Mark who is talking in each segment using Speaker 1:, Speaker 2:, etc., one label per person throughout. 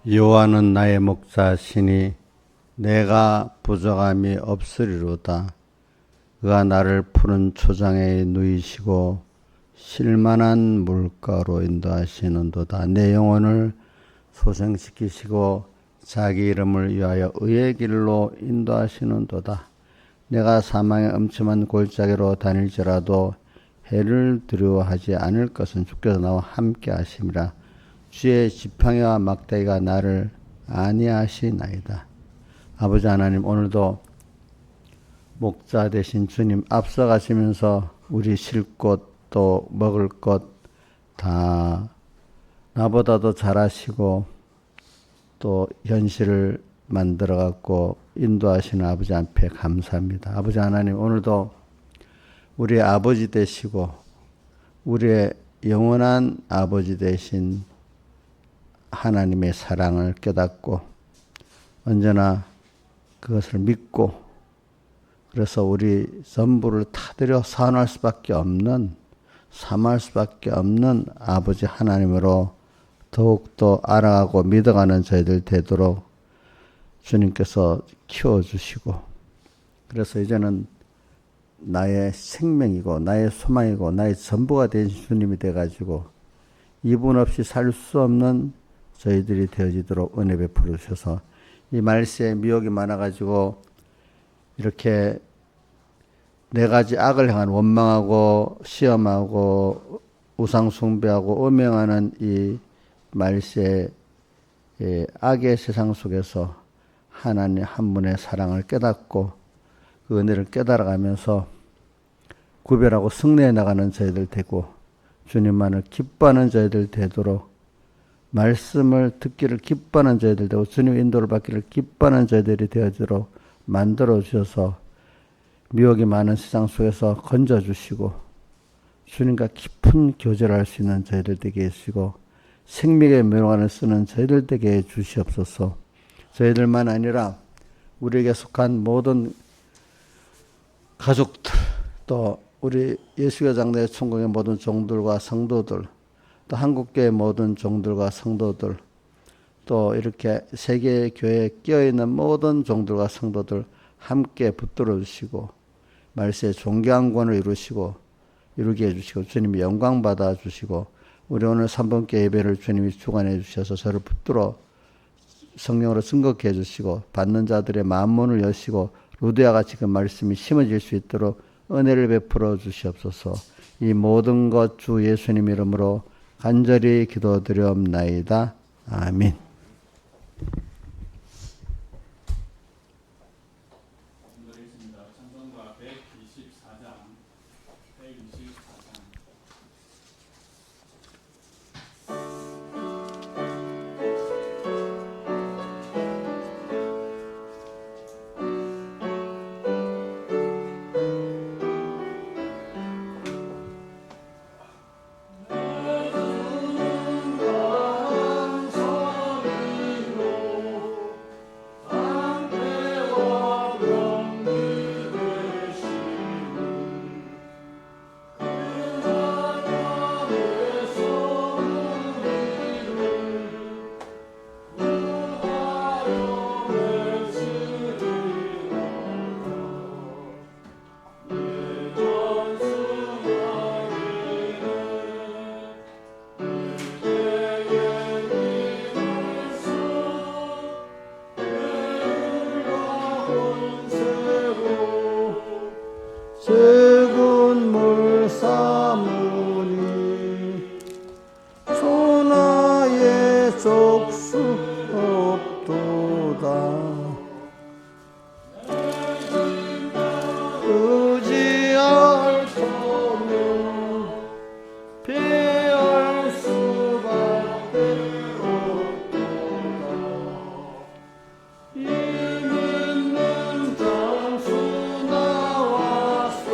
Speaker 1: 여호와는 나의 목자시니 내가 부족함이 없으리로다. 그가 나를 푸른 초장에 누이시고 쉴만한 물가로 인도하시는도다. 내 영혼을 소생시키시고 자기 이름을 위하여 의의 길로 인도하시는도다. 내가 사망의 음침한 골짜기로 다닐지라도 해를 두려워하지 않을 것은 주께서 나와 함께 하심이라. 주의 지팡이와 막대기가 나를 안위하시나이다. 아버지 하나님, 오늘도 목자 되신 주님 앞서가시면서 우리 쉴 곳 또 먹을 것 다 나보다도 잘하시고 또 현실을 만들어 갖고 인도하시는 아버지 앞에 감사합니다. 아버지 하나님, 오늘도 우리의 아버지 되시고 우리의 영원한 아버지 되신 하나님의 사랑을 깨닫고 언제나 그것을 믿고 그래서 우리 전부를 타들여 사모할 수밖에 없는 아버지 하나님으로 더욱더 알아가고 믿어가는 저희들 되도록 주님께서 키워주시고, 그래서 이제는 나의 생명이고 나의 소망이고 나의 전부가 된 주님이 돼가지고 이분 없이 살 수 없는 저희들이 되어지도록 은혜 베풀어 주셔서, 이 말세에 미혹이 많아가지고 이렇게 네 가지 악을 향한 원망하고 시험하고 우상숭배하고 음행하는 이 말세 악의 세상 속에서 하나님 한 분의 사랑을 깨닫고 그 은혜를 깨달아가면서 구별하고 승리해 나가는 저희들 되고 주님만을 기뻐하는 저희들 되도록, 말씀을 듣기를 기뻐하는 저희들 되고 주님의 인도를 받기를 기뻐하는 저희들이 되어지도록 만들어 주셔서 미혹이 많은 세상 속에서 건져주시고 주님과 깊은 교제를 할 수 있는 저희들 되게 해주시고 생명의 묘관을 쓰는 저희들 되게 해 주시옵소서. 저희들만 아니라 우리에게 속한 모든 가족들, 또 우리 예수교 장로의 총공의 모든 종들과 성도들, 또 한국교회 모든 종들과 성도들, 또 이렇게 세계 교회에 끼어있는 모든 종들과 성도들 함께 붙들어 주시고 말세에 존귀한 권을 이루게 해주시고 주님이 영광 받아 주시고, 우리 오늘 3번께 예배를 주님이 주관해 주셔서 저를 붙들어 성령으로 증거케 해주시고 받는 자들의 마음문을 여시고 루드와 같이 그 말씀이 심어질 수 있도록 은혜를 베풀어 주시옵소서. 이 모든 것 주 예수님 이름으로 간절히 기도드리옵나이다. 아멘. 세군 물사무니 소나의 족수 없도다. 의지할 소면 피할 수밖에 없도다. 이 믿는 장수 나와서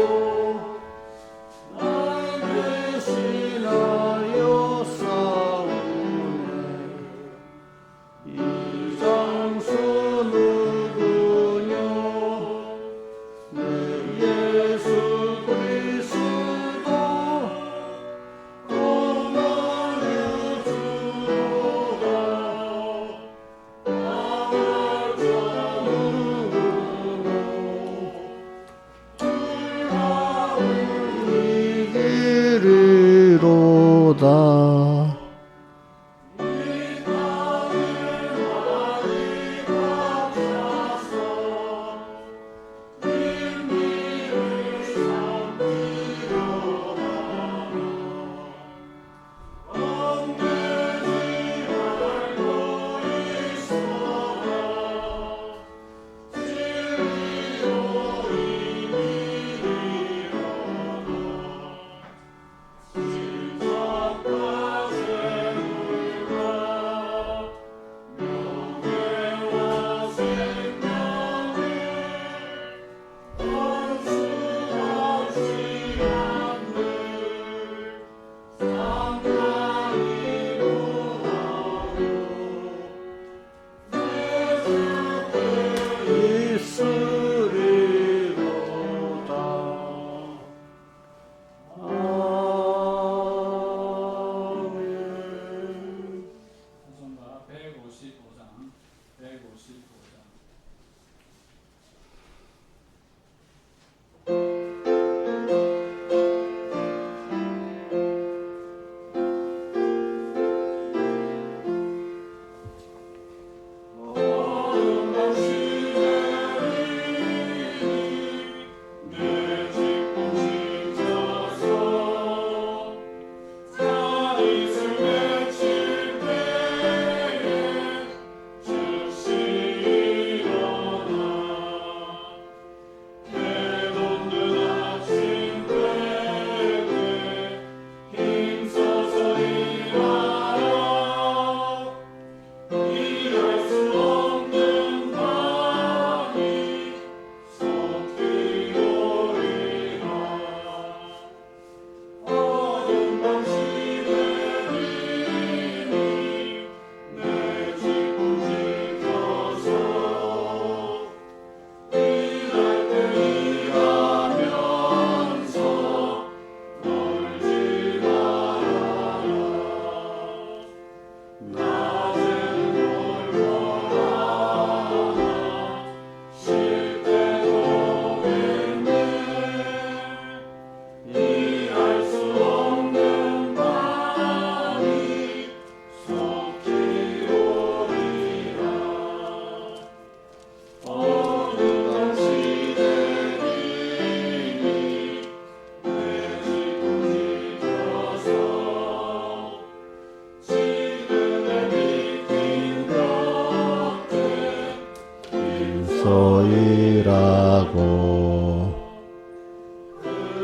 Speaker 1: 소이라고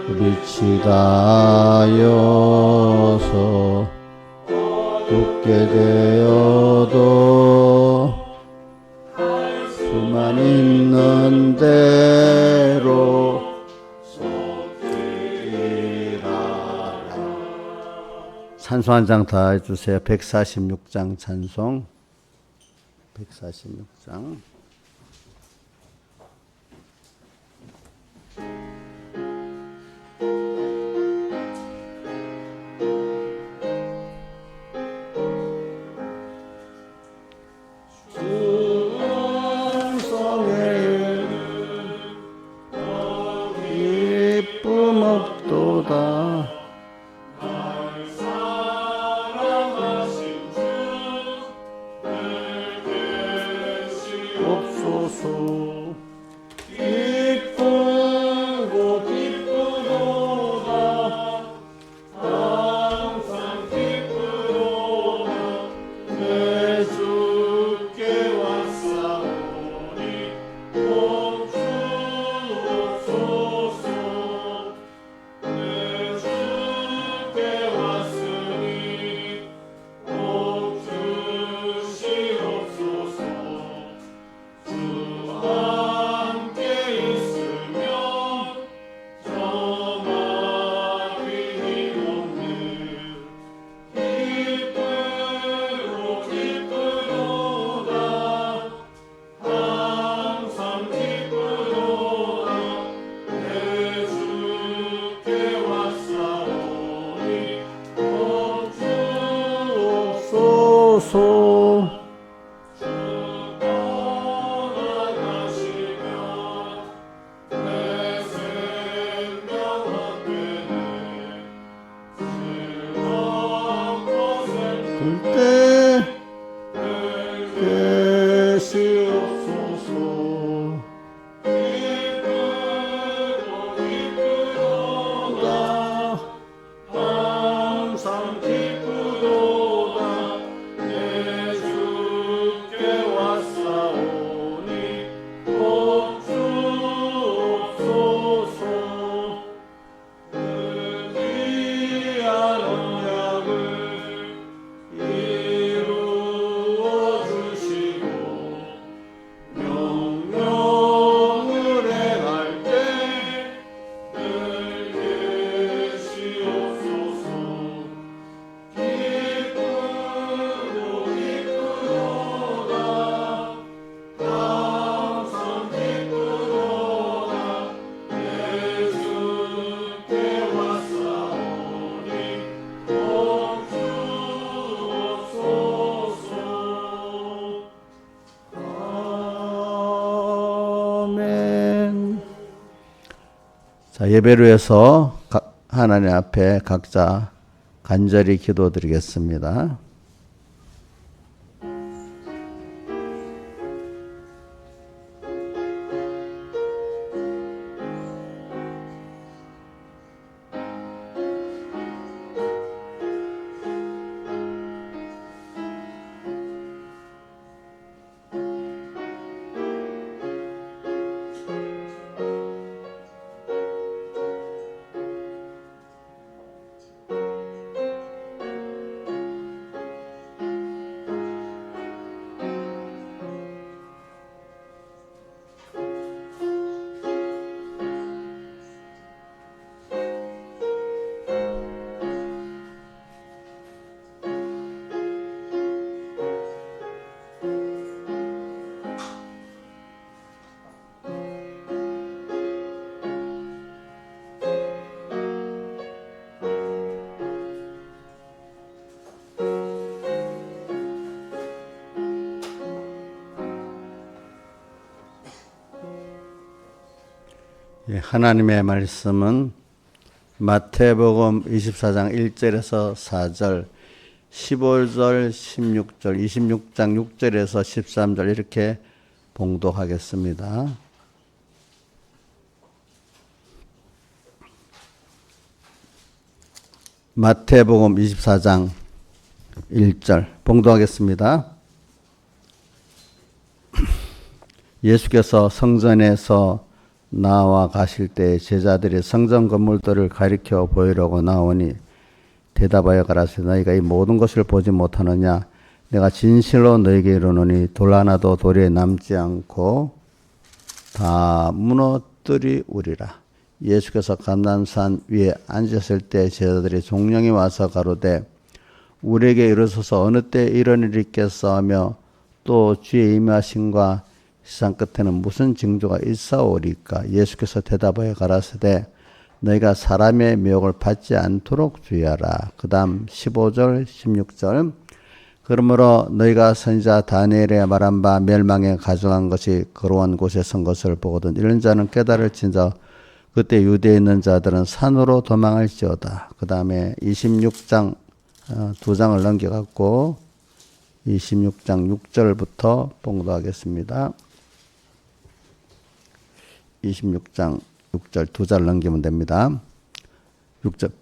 Speaker 1: 빛이 닿아서 굳게 되어도 수만 있는 대로 속히라라. 찬송 한 장 더 해주세요. 146장 찬송. 146장. 기쁨 없도다. 없소서. 기쁘고 기쁘도다. 항상 기쁘도다. 내 주께 왔사오니 복 주옵소서. 내 그때 계시옵소서. 기쁘도다 항상 기쁘도다 내 주께 왔사오니 복 주옵소서. 그 귀한 언약을 이루어 주시고 명령을 행할 때 늘 계시옵소서. 기쁘도 기쁘도다 항상 기쁘도다 내 주께 왔사오니 복 주옵소서. 아멘. 자, 예배를 위해서 하나님 앞에 각자 간절히 기도드리겠습니다. 하나님의 말씀은 마태복음 24장 1절에서 4절, 15절, 16절, 26장 6절에서 13절 이렇게 봉독하겠습니다. 마태복음 24장 1절 봉독하겠습니다. 예수께서 성전에서 나와 가실 때 제자들이 성전 건물들을 가리켜 보이려고 나오니 대답하여 가라사대 너희가 이 모든 것을 보지 못하느냐 내가 진실로 너희에게 이르노니 돌 하나도 돌에 남지 않고 다 무너뜨리우리라. 예수께서 감람산 위에 앉으실 때 제자들이 종령이 와서 가로되 우리에게 이르소서 어느 때 이런 일이 있겠사오며 또 주의 임하심과 세상 끝에는 무슨 징조가 있사오리까. 예수께서 대답하여 가라사대 너희가 사람의 미혹을 받지 않도록 주의하라. 그 다음 15절 16절 그러므로 너희가 선지자 다니엘의 말한 바 멸망에 가져간 것이 거룩한 곳에 선 것을 보거든 이런 자는 깨달을진저 그때 유대에 있는 자들은 산으로 도망할지어다. 그 다음에 26장 두 장을 넘겨갖고 26장 6절부터 봉독하겠습니다. 26장 6절 두 절 넘기면 됩니다. 6절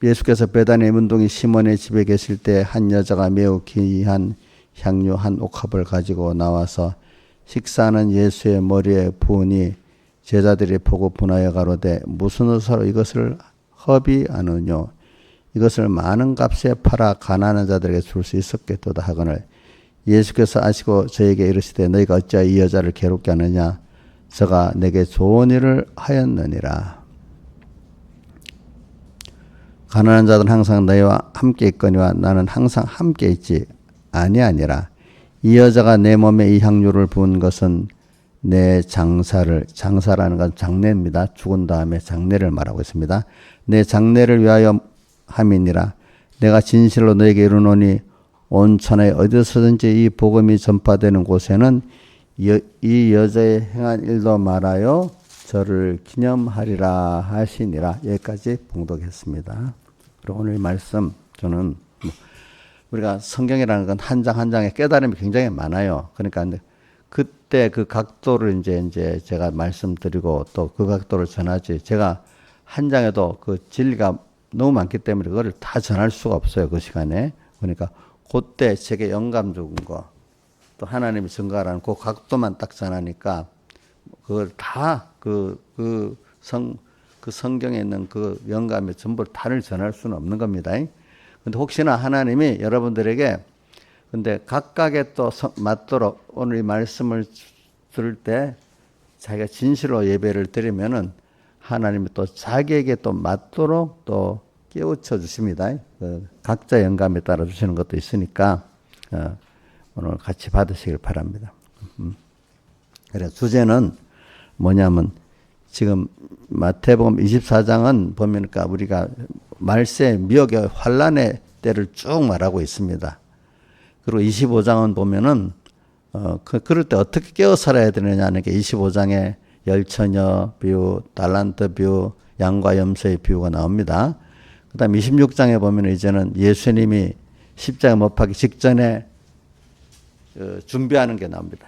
Speaker 1: 예수께서 베다니의 문둥이 시몬의 집에 계실 때 한 여자가 매우 귀한 향유 한 옥합을 가지고 나와서 식사하는 예수의 머리에 부으니 제자들이 보고 분하여 가로되 무슨 의사로 이것을 허비하느뇨 이것을 많은 값에 팔아 가난한 자들에게 줄 수 있었겠도다 하거늘 예수께서 아시고 저에게 이르시되 너희가 어찌하여 이 여자를 괴롭게 하느냐 저가 내게 좋은 일을 하였느니라. 가난한 자들은 항상 너희와 함께 있거니와 나는 항상 함께 있지 아니하니라. 이 여자가 내 몸에 이 향유를 부은 것은 내 장사라는 건 장례입니다. 죽은 다음에 장례를 말하고 있습니다. 내 장례를 위하여 함이니라. 내가 진실로 너에게 이르노니 온 천하에 어디서든지 이 복음이 전파되는 곳에는 이 여자의 행한 일도 말하여 저를 기념하리라 하시니라. 여기까지 봉독했습니다. 그리고 오늘 말씀 저는 우리가 성경이라는 건 한 장 한 장의 깨달음이 굉장히 많아요. 그러니까 그때 그 각도를 이제 제가 말씀드리고 또 그 각도를 전하지. 제가 한 장에도 그 진리가 너무 많기 때문에 그거를 다 전할 수가 없어요. 그 시간에. 그러니까 그때 제게 영감 죽은 거, 또 하나님이 증거하라는 그 각도만 딱 전하니까 그걸 다 그 성경에 있는 그 영감의 전부를 다를 전할 수는 없는 겁니다. 근데 혹시나 하나님이 여러분들에게 근데 각각의 또 맞도록 오늘 이 말씀을 들을 때 자기가 진실로 예배를 드리면은 하나님이 또 자기에게 또 맞도록 또 깨우쳐 주십니다. 각자 영감에 따라 주시는 것도 있으니까 오늘 같이 받으시길 바랍니다. 그래서 주제는 뭐냐면 지금 마태복음 24장은 보니까 우리가 말세 미혹의 환란의 때를 쭉 말하고 있습니다. 그리고 25장은 보면은 그럴 때 어떻게 깨어 살아야 되느냐는 게 25장에 열처녀 비유, 달란트 비유, 양과 염소의 비유가 나옵니다. 그 다음 26장에 보면 이제는 예수님이 십자가 못 박기 직전에 준비하는 게 나옵니다.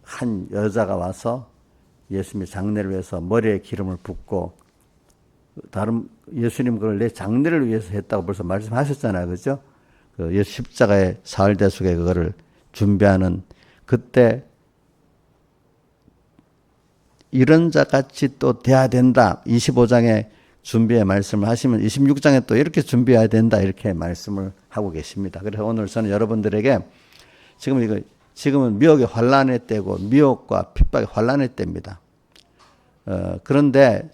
Speaker 1: 한 여자가 와서 예수님의 장례를 위해서 머리에 기름을 붓고 다른 예수님 그걸 내 장례를 위해서 했다고 벌써 말씀하셨잖아요. 그죠? 그 예수 십자가의 사흘 대속에 그거를 준비하는 그때 이런 자 같이 또 돼야 된다. 25장에 준비의 말씀을 하시면 26장에 또 이렇게 준비해야 된다. 이렇게 말씀을 하고 계십니다. 그래서 오늘 저는 여러분들에게 지금은 미혹의 환란의 때고 미혹과 핍박의 환란의 때입니다. 그런데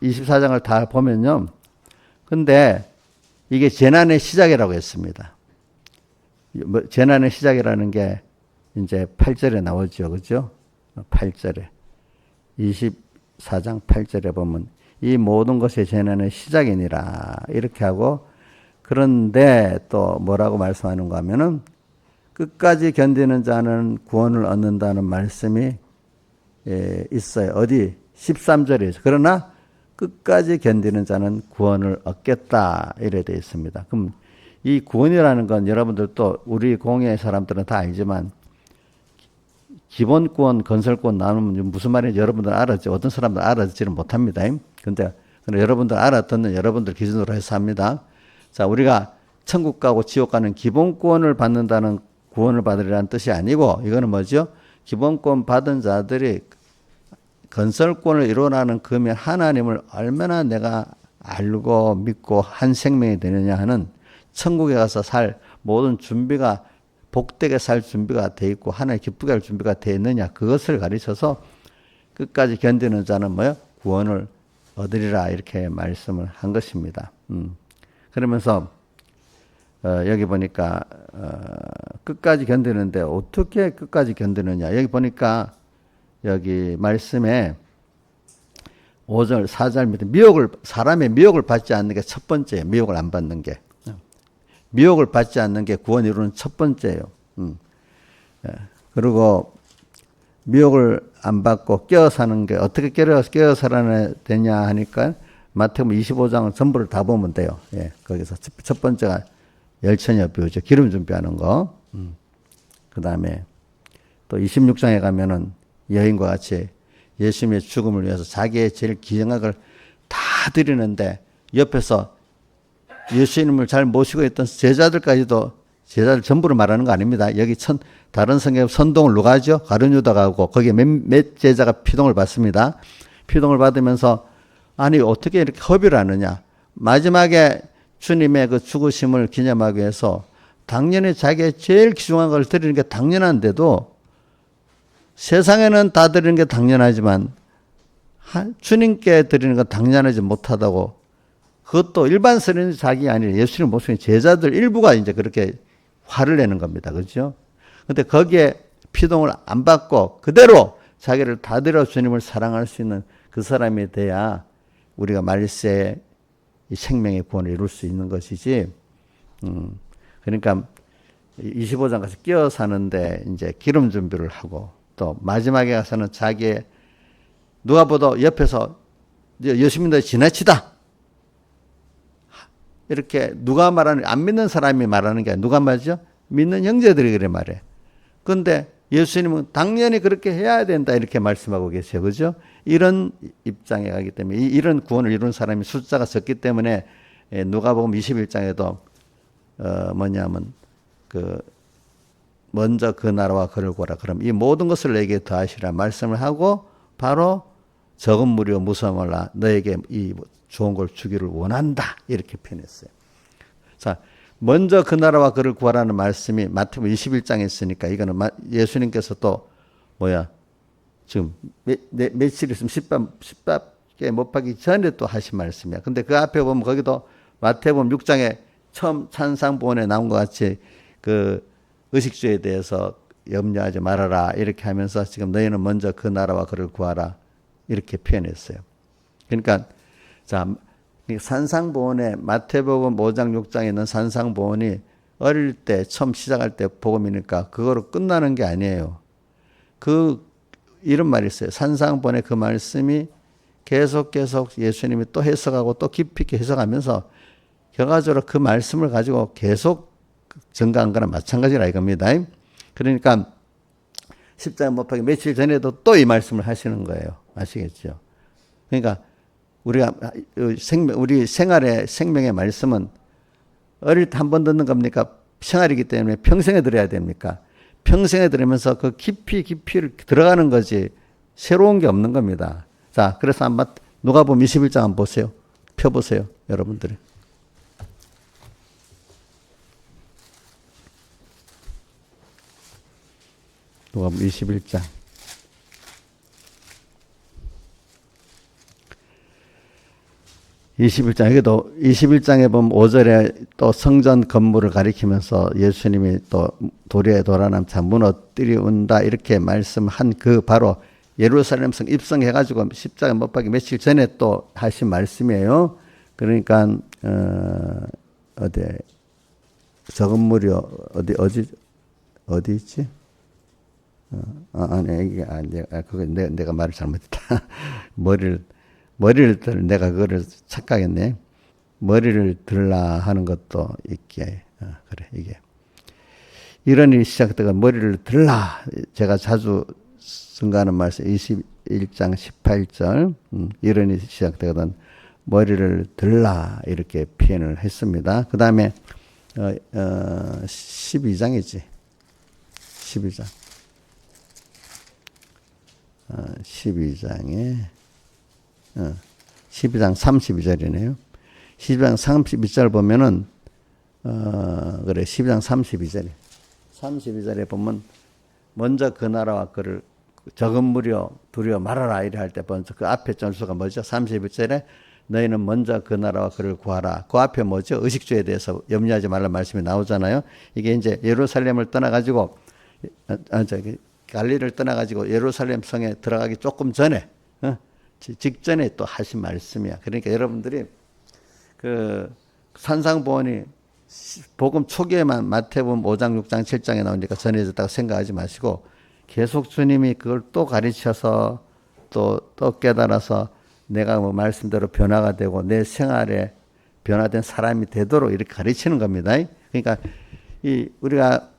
Speaker 1: 24장을 다 보면요. 근데 이게 재난의 시작이라고 했습니다. 재난의 시작이라는 게 이제 8절에 나오죠. 그죠? 8절에. 24장 8절에 보면 이 모든 것의 재난의 시작이니라. 이렇게 하고 그런데 또 뭐라고 말씀하는가 하면은 끝까지 견디는 자는 구원을 얻는다는 말씀이 있어요. 어디? 13절에서. 그러나 끝까지 견디는 자는 구원을 얻겠다. 이래 되어 있습니다. 그럼 이 구원이라는 건 여러분들도 우리 공예의 사람들은 다 알지만 기본 구원, 건설 구원 나누면 무슨 말인지 여러분들 알았죠. 어떤 사람들 알아듣지는 못합니다. 근데 여러분들 알아듣는 여러분들 기준으로 해서 합니다. 자, 우리가 천국 가고 지옥 가는 기본 구원을 받는다는 구원을 받으리라는 뜻이 아니고 이거는 뭐죠? 기본권 받은 자들이 건설권을 이뤄나는 그면 하나님을 얼마나 내가 알고 믿고 한 생명이 되느냐 하는 천국에 가서 살 모든 준비가 복되게 살 준비가 돼 있고 하나님 기쁘게 할 준비가 돼 있느냐 그것을 가르쳐서 끝까지 견디는 자는 뭐요? 구원을 얻으리라 이렇게 말씀을 한 것입니다. 그러면서 여기 보니까 끝까지 견디는데 어떻게 끝까지 견디느냐 여기 보니까 여기 말씀에 5절 4절 밑에 사람의 미혹을 받지 않는 게 첫 번째예요. 미혹을 안 받는 게 미혹을 받지 않는 게 구원 이루는 첫 번째예요. 그리고 미혹을 안 받고 깨어 사는 게 어떻게 깨어 살아야 되냐 하니까 마태복음 25장을 전부를 다 보면 돼요. 예, 거기서 첫 번째가 열처녀 비유죠. 기름 준비하는 거. 그 다음에 또 26장에 가면은 여인과 같이 예수님의 죽음을 위해서 자기의 제일 귀한 것을 다 드리는데 옆에서 예수님을 잘 모시고 있던 제자들까지도 제자들 전부를 말하는 거 아닙니다. 여기 다른 성경 선동을 누가 하죠? 가룟유다가 하고 거기에 몇 제자가 피동을 받습니다. 피동을 받으면서 아니 어떻게 이렇게 허비를 하느냐. 마지막에 주님의 그 죽으심을 기념하기 위해서 당연히 자기의 제일 귀중한 걸 드리는 게 당연한데도 세상에는 다 드리는 게 당연하지만 주님께 드리는 건 당연하지 못하다고 그것도 일반 서린이 자기 아니라 예수님 모시는 제자들 일부가 이제 그렇게 화를 내는 겁니다. 그렇죠? 근데 거기에 피동을 안 받고 그대로 자기를 다 드려 주님을 사랑할 수 있는 그 사람이 돼야 우리가 말세에 이 생명의 구원을 이룰 수 있는 것이지. 그러니까 25장 가서 끼어 사는데 이제 기름 준비를 하고 또 마지막에 가서는 자기의 누가 보다 옆에서 예수님도 지나치다. 이렇게 누가 말하는, 안 믿는 사람이 말하는 게 아니라 누가 말이죠? 믿는 형제들이 그래 말해. 그런데 예수님은 당연히 그렇게 해야 된다 이렇게 말씀하고 계세요. 그죠? 이런 입장에 가기 때문에 이런 구원을 이룬 사람이 숫자가 적기 때문에 누가복음 21장에도 뭐냐면 먼저 그 나라와 그를 구하라. 그럼 이 모든 것을 내게 더하시라 말씀을 하고 바로 적은 무리여 무서워 말라. 너에게 이 좋은 걸 주기를 원한다. 이렇게 표현했어요. 자, 먼저 그 나라와 그를 구하라는 말씀이 마태복음 21장에 있으니까 이거는 예수님께서 또 지금 며칠 있으면 십밥에 못 박기 전에 또 하신 말씀이야. 근데 그 앞에 보면 거기도 마태복음 6장에 처음 찬상본에 나온 것 같이 그 의식주에 대해서 염려하지 말아라 이렇게 하면서 지금 너희는 먼저 그 나라와 그를 구하라 이렇게 표현했어요. 그러니까 자, 산상보원에 마태복음 5장 6장에 있는 산상보원이 어릴 때 처음 시작할 때 복음이니까 그거로 끝나는 게 아니에요. 이런 말이 있어요. 산상보원의 그 말씀이 계속 예수님이 또 해석하고 또 깊이 있게 해석하면서 결과적으로 그 말씀을 가지고 계속 증가한 거나 마찬가지라 이겁니다. 그러니까 십자가 못 박기 며칠 전에도 또 이 말씀을 하시는 거예요. 아시겠죠? 그러니까 우리 생명의 말씀은 어릴 때 한 번 듣는 겁니까? 생활이기 때문에 평생에 들어야 됩니까? 평생에 들으면서 그 깊이를 들어가는 거지 새로운 게 없는 겁니다. 자, 그래서 한번 누가복음 21장 한번 보세요. 펴보세요, 여러분들이. 누가복음 21장. 21장, 21장에 보면 5절에 또 성전 건물을 가리키면서 예수님이 또 도리에 도라남 자 무너뜨리운다 이렇게 말씀한 그 바로 예루살렘 성 입성해가지고 십자가 못 박기 며칠 전에 또 하신 말씀이에요. 그러니까, 적은 무리여, 어디 있지? 그거 내가 말을 잘못했다. 머리를 내가 그거를 착각했네. 머리를 들라 하는 것도 있게. 그래, 이게. 이런 일이 시작되가 머리를 들라. 제가 자주 증가하는 말씀 21장 18절. 이런 일이 시작되거든 머리를 들라. 이렇게 표현을 했습니다. 그 다음에, 12장이지. 12장. 12장에 12장 32절이네요. 12장 32절 보면은 그래 12장 32절에 32절에 보면 먼저 그 나라와 그를 적은 무리여 두려워 말아라 이래 할 때 먼저 그 앞에 전수가 뭐죠? 31절에 너희는 먼저 그 나라와 그를 구하라. 그 앞에 뭐죠? 의식주에 대해서 염려하지 말라는 말씀이 나오잖아요. 이게 이제 예루살렘을 떠나가지고 갈릴리를 떠나가지고 예루살렘 성에 들어가기 조금 전에 직전에 또 하신 말씀이야. 그러니까 여러분들이 그 산상보원이 복음 초기에만 마태복음 5장, 6장, 7장에 나오니까 전해졌다고 생각하지 마시고 계속 주님이 그걸 또 가르쳐서 또 깨달아서 내가 뭐 말씀대로 변화가 되고 내 생활에 변화된 사람이 되도록 이렇게 가르치는 겁니다. 그러니까 우리가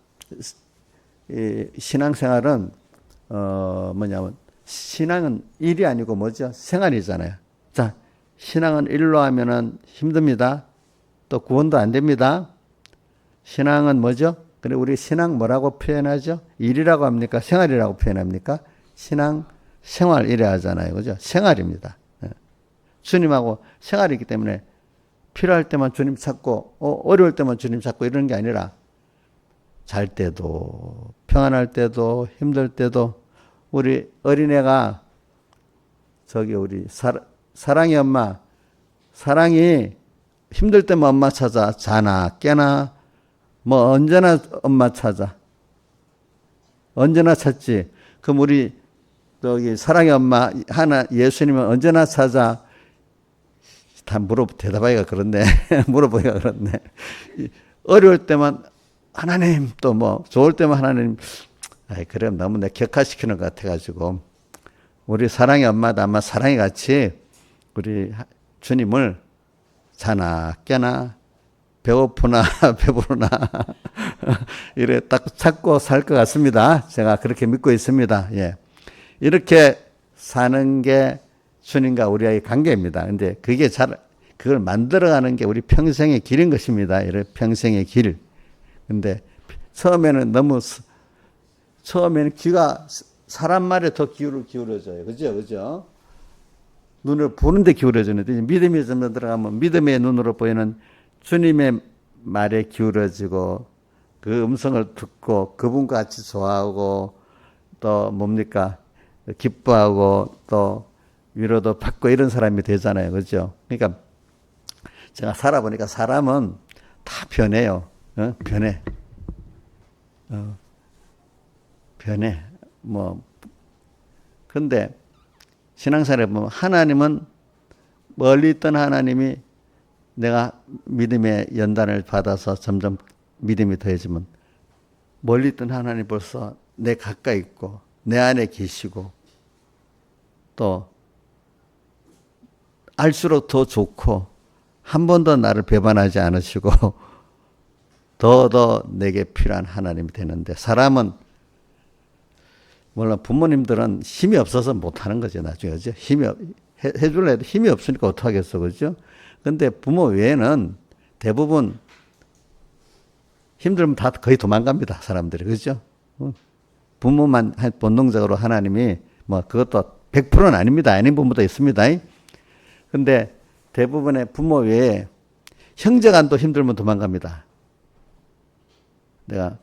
Speaker 1: 신앙생활은 뭐냐면 신앙은 일이 아니고 뭐죠? 생활이잖아요. 자, 신앙은 일로 하면은 힘듭니다. 또 구원도 안 됩니다. 신앙은 뭐죠? 그래 우리 신앙 뭐라고 표현하죠? 일이라고 합니까? 생활이라고 표현합니까? 신앙 생활 이래 하잖아요. 그죠? 생활입니다. 주님하고 생활이기 때문에 필요할 때만 주님 찾고 어려울 때만 주님 찾고 이런 게 아니라 잘 때도 평안할 때도 힘들 때도 우리 어린애가 우리 사랑이 엄마 사랑이 힘들 때만 엄마 찾아 자나 깨나 뭐 언제나 엄마 찾아 언제나 찾지. 그럼 우리 사랑의 엄마 하나 예수님은 언제나 찾아. 다 대답하기가 그렇네. 물어보기가 그렇네. 어려울 때만 하나님 또 뭐 좋을 때만 하나님. 그래 너무 내 격화시키는 것 같아가지고 우리 사랑의 엄마도 아마 사랑이 같이 우리 주님을 자나 깨나 배고프나 배부르나 이래 딱 찾고 살 것 같습니다. 제가 그렇게 믿고 있습니다. 예. 이렇게 사는 게 주님과 우리의 관계입니다. 근데 그걸 만들어가는 게 우리 평생의 길인 것입니다. 이래 평생의 길. 근데 처음에는 귀가 사람 말에 더 기울어져요. 그죠? 눈을 보는데 기울어지는데 믿음이 좀 들어가면 믿음의 눈으로 보이는 주님의 말에 기울어지고 그 음성을 듣고 그분과 같이 좋아하고 또 뭡니까? 기뻐하고 또 위로도 받고 이런 사람이 되잖아요. 그죠? 그러니까 제가 살아보니까 사람은 다 변해요. 변해. 변해. 근데 신앙생활에 보면 하나님은 멀리 있던 하나님이 내가 믿음의 연단을 받아서 점점 믿음이 더해지면 멀리 있던 하나님 벌써 내 가까이 있고 내 안에 계시고 또 알수록 더 좋고 한 번도 나를 배반하지 않으시고 더 내게 필요한 하나님이 되는데 사람은 물론 부모님들은 힘이 없어서 못하는 거죠. 나중에 그죠? 해줄래 해도 힘이 없으니까 어떡하겠어. 그죠? 근데 부모 외에는 대부분 힘들면 다 거의 도망갑니다. 사람들이. 그죠? 부모만 본능적으로 하나님이 그것도 100%는 아닙니다. 아닌 부모도 있습니다. 근데 대부분의 부모 외에 형제간도 힘들면 도망갑니다. 내가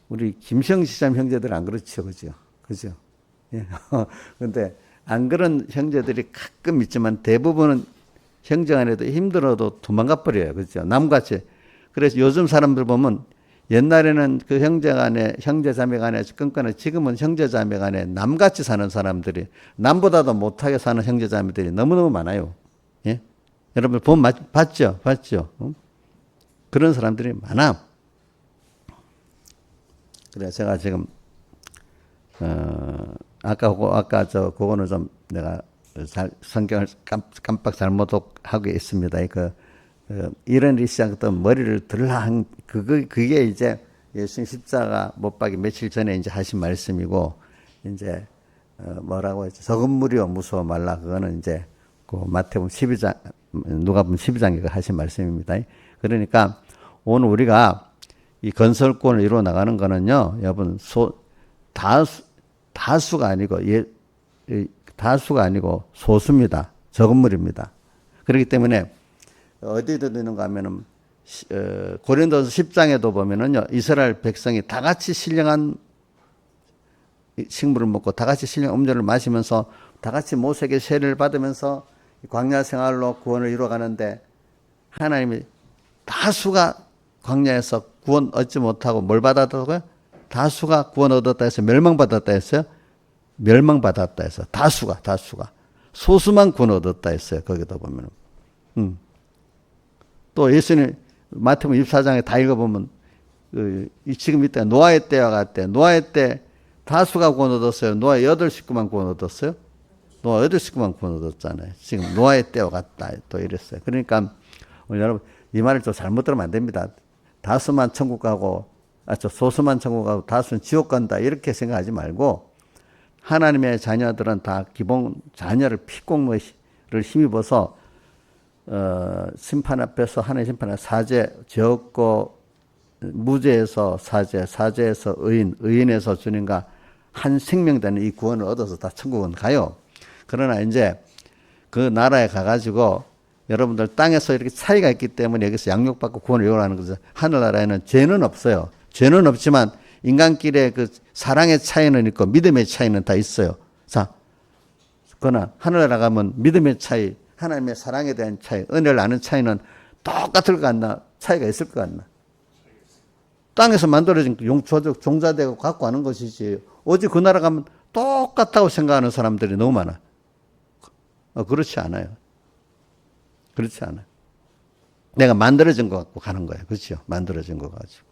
Speaker 1: 우리 김시영 시장 형제들 안 그렇죠. 그죠? 예. 근데 안 그런 형제들이 가끔 있지만 대부분은 형제간에도 힘들어도 도망가 버려요. 그죠? 남같이. 그래서 요즘 사람들 보면 옛날에는 그 형제자매간에 끈끈해 지금은 형제자매간에 남같이 사는 사람들이 남보다도 못하게 사는 형제자매들이 너무너무 많아요. 예? 여러분 보면 봤죠? 그런 사람들이 많아. 그래 제가 지금 그거는 좀 내가 성경을 깜빡 잘못하고 있습니다. 이런 시작부터 머리를 들라한 그게 이제 예수님 십자가 못 박이 며칠 전에 이제 하신 말씀이고 이제 뭐라고 했죠? 적은 무리여 무서워 말라. 그거는 이제 그 마태복음 12장 누가복음 12장에 하신 말씀입니다. 그러니까 오늘 우리가 이 건설권을 이루어 나가는 거는요, 여러분, 다수가 아니고 소수입니다. 적은 무리입니다. 그렇기 때문에 어디에 들리는가 하면은, 고린도서 10장에도 보면은요, 이스라엘 백성이 다 같이 신령한 식물을 먹고 다 같이 신령한 음료를 마시면서 다 같이 모세에게 세례를 받으면서 광야 생활로 구원을 이루어 가는데 하나님이 다수가 광야에서 구원 얻지 못하고 뭘 받았다고요? 다수가 구원 얻었다 해서 멸망받았다 했어요? 멸망받았다 해서 다수가 소수만 구원 얻었다 했어요. 거기다 보면 또 예수님 마태복음 24장에 다 읽어보면 지금 이때 노아의 때와 같대. 노아의 때 다수가 구원 얻었어요. 노아 8식구만 구원 얻었어요. 노아 8식구만 구원 얻었잖아요. 지금 노아의 때와 같다 또 이랬어요. 그러니까 여러분 이 말을 좀 잘못 들으면 안 됩니다. 다수만 천국 가고 소수만 천국 가고 다수는 지옥 간다 이렇게 생각하지 말고 하나님의 자녀들은 다 기본 자녀를 피공로를 힘입어서 심판 앞에서 하나님의 심판 앞에서 사죄 지었고 무죄에서 사죄, 사죄에서 의인, 의인에서 주님과 한 생명 되는 이 구원을 얻어서 다 천국은 가요. 그러나 이제 그 나라에 가가지고 여러분들 땅에서 이렇게 차이가 있기 때문에 여기서 양육받고 구원을 요구하는 거죠. 하늘나라에는 죄는 없어요. 죄는 없지만 인간끼리의 그 사랑의 차이는 있고 믿음의 차이는 다 있어요. 자, 그러나 하늘나라 가면 믿음의 차이, 하나님의 사랑에 대한 차이, 은혜를 아는 차이는 똑같을 것 같나? 차이가 있을 것 같나? 땅에서 만들어진 종자되고 갖고 하는 것이지. 어디 그 나라 가면 똑같다고 생각하는 사람들이 너무 많아. 그렇지 않아요. 그렇지 않아요. 내가 만들어진 것 갖고 가는 거예요. 그렇죠? 만들어진 거 가지고.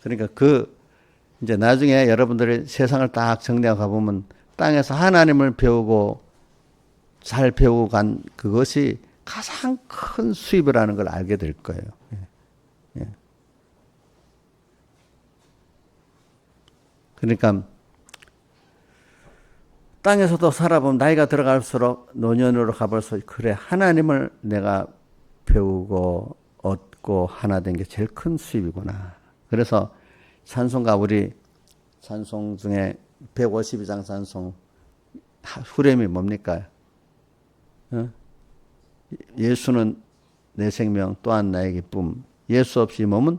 Speaker 1: 그러니까 이제 나중에 여러분들이 세상을 딱 정리하고 가보면 땅에서 하나님을 배우고 잘 배우고 간 그것이 가장 큰 수입이라는 걸 알게 될 거예요. 예. 예. 그러니까 땅에서도 살아보면 나이가 들어갈수록 노년으로 가볼수록 그래 하나님을 내가 배우고 얻고 하나 된 게 제일 큰 수입이구나. 그래서 찬송가 우리 찬송 중에 152장 찬송 후렴이 뭡니까? 예수는 내 생명 또한 나의 기쁨. 예수 없이 몸은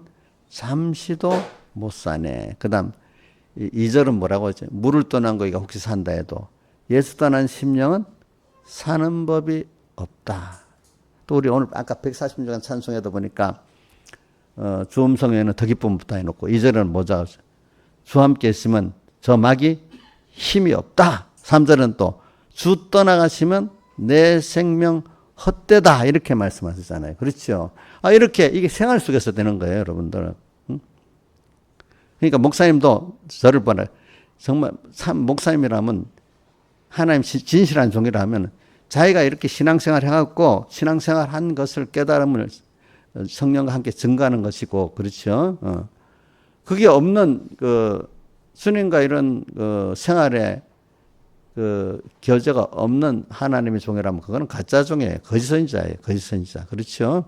Speaker 1: 잠시도 못 사네. 그 다음 2절은 뭐라고 하죠? 물을 떠난 거기가 혹시 산다 해도 예수 떠난 심령은 사는 법이 없다. 또 우리 오늘 아까 140장 찬송에도 보니까 주 음성에는 더 기쁨부터 해놓고 2절은 뭐죠? 주 함께 있으면 저 막이 힘이 없다. 3절은 또 주 떠나가시면 내 생명 헛되다. 이렇게 말씀하시잖아요. 그렇죠? 이렇게 이게 생활 속에서 되는 거예요, 여러분들. 그러니까 목사님도 저를 보라. 정말 목사님이라면 하나님 진실한 종이라면 자기가 이렇게 신앙생활 해갖고 신앙생활 한 것을 깨달음을 성령과 함께 증거하는 것이고, 그렇죠? 그게 없는 주님과 이런 생활에 교제가 없는 하나님의 종이라면 그거는 가짜 종이에요. 거짓 선지자예요. 거짓 선지자. 그렇죠?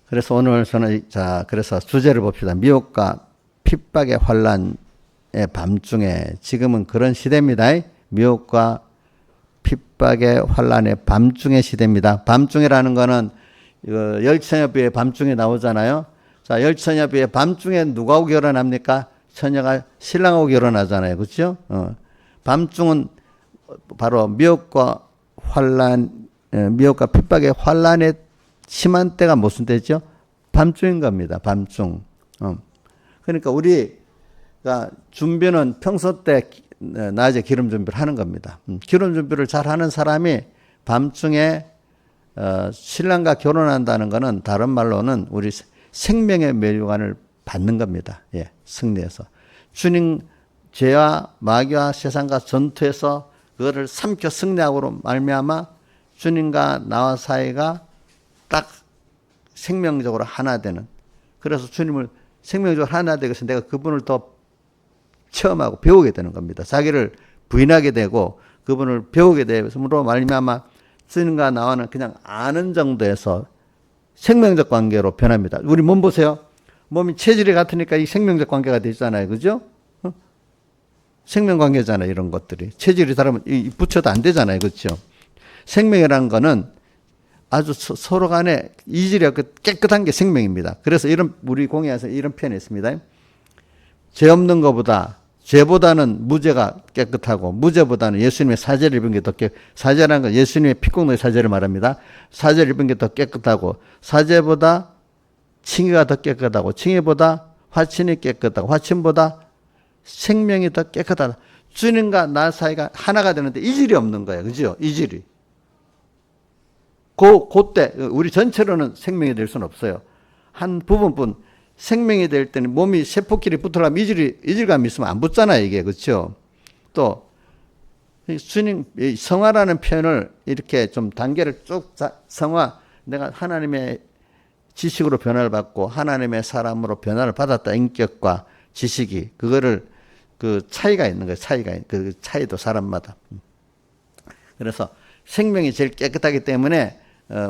Speaker 1: 그래서 오늘 저는 그래서 주제를 봅시다. 미혹과 핍박의 환란의 밤중에 지금은 그런 시대입니다. 미혹과 핍박의 환란의 밤중의 시대입니다. 밤중이라는 거는 열처녀비의 밤중에 나오잖아요. 자, 열처녀비의 밤중에 누구하고 결혼합니까? 처녀가 신랑하고 결혼하잖아요. 그렇죠? 밤중은 바로 미혹과 핍박의 환란의 심한 때가 무슨 때죠? 밤중인 겁니다. 밤중. 그러니까 우리가 준비는 평소 때 낮에 기름 준비를 하는 겁니다. 기름 준비를 잘 하는 사람이 밤중에 신랑과 결혼한다는 것은 다른 말로는 우리 생명의 멸류관을 받는 겁니다. 예, 승리해서. 주님 죄와 마귀와 세상과 전투에서 그거를 삼켜 승리하고로 말미암아 주님과 나와 사이가 딱 생명적으로 하나 되는. 그래서 주님을 생명적으로 하나 되기 위해서 내가 그분을 더 체험하고 배우게 되는 겁니다. 자기를 부인하게 되고 그분을 배우게 되므로 말미암아 주님과 나와는 그냥 아는 정도에서 생명적 관계로 변합니다. 우리 몸 보세요. 몸이 체질이 같으니까 이 생명적 관계가 되잖아요. 그죠? 생명 관계잖아요. 이런 것들이. 체질이 다르면 붙여도 안 되잖아요. 그렇죠? 생명이라는 거는 아주 서로 간에 이질이 깨끗한 게 생명입니다. 그래서 우리 공예에서 이런 표현이 있습니다. 죄 없는 것보다, 죄보다는 무죄가 깨끗하고, 무죄보다는 예수님의 사죄를 입은 게 더 사죄라는 건 예수님의 피공로의 사죄를 말합니다. 사죄를 입은 게 더 깨끗하고, 사죄보다 칭의가 더 깨끗하고, 칭의보다 화친이 깨끗하고, 화친보다 생명이 더 깨끗하다. 주님과 나 사이가 하나가 되는데 이질이 없는 거예요. 그죠? 이질이. 그때 우리 전체로는 생명이 될 수는 없어요. 한 부분뿐 생명이 될 때는 몸이 세포끼리 붙으려면 이질감이 있으면 안 붙잖아요. 이게. 그렇죠? 또 주님 성화라는 표현을 이렇게 좀 단계를 쭉 성화, 내가 하나님의 지식으로 변화를 받고 하나님의 사람으로 변화를 받았다. 인격과 지식이 그거를 그 차이가 있는 거예요. 그 차이도 사람마다. 그래서 생명이 제일 깨끗하기 때문에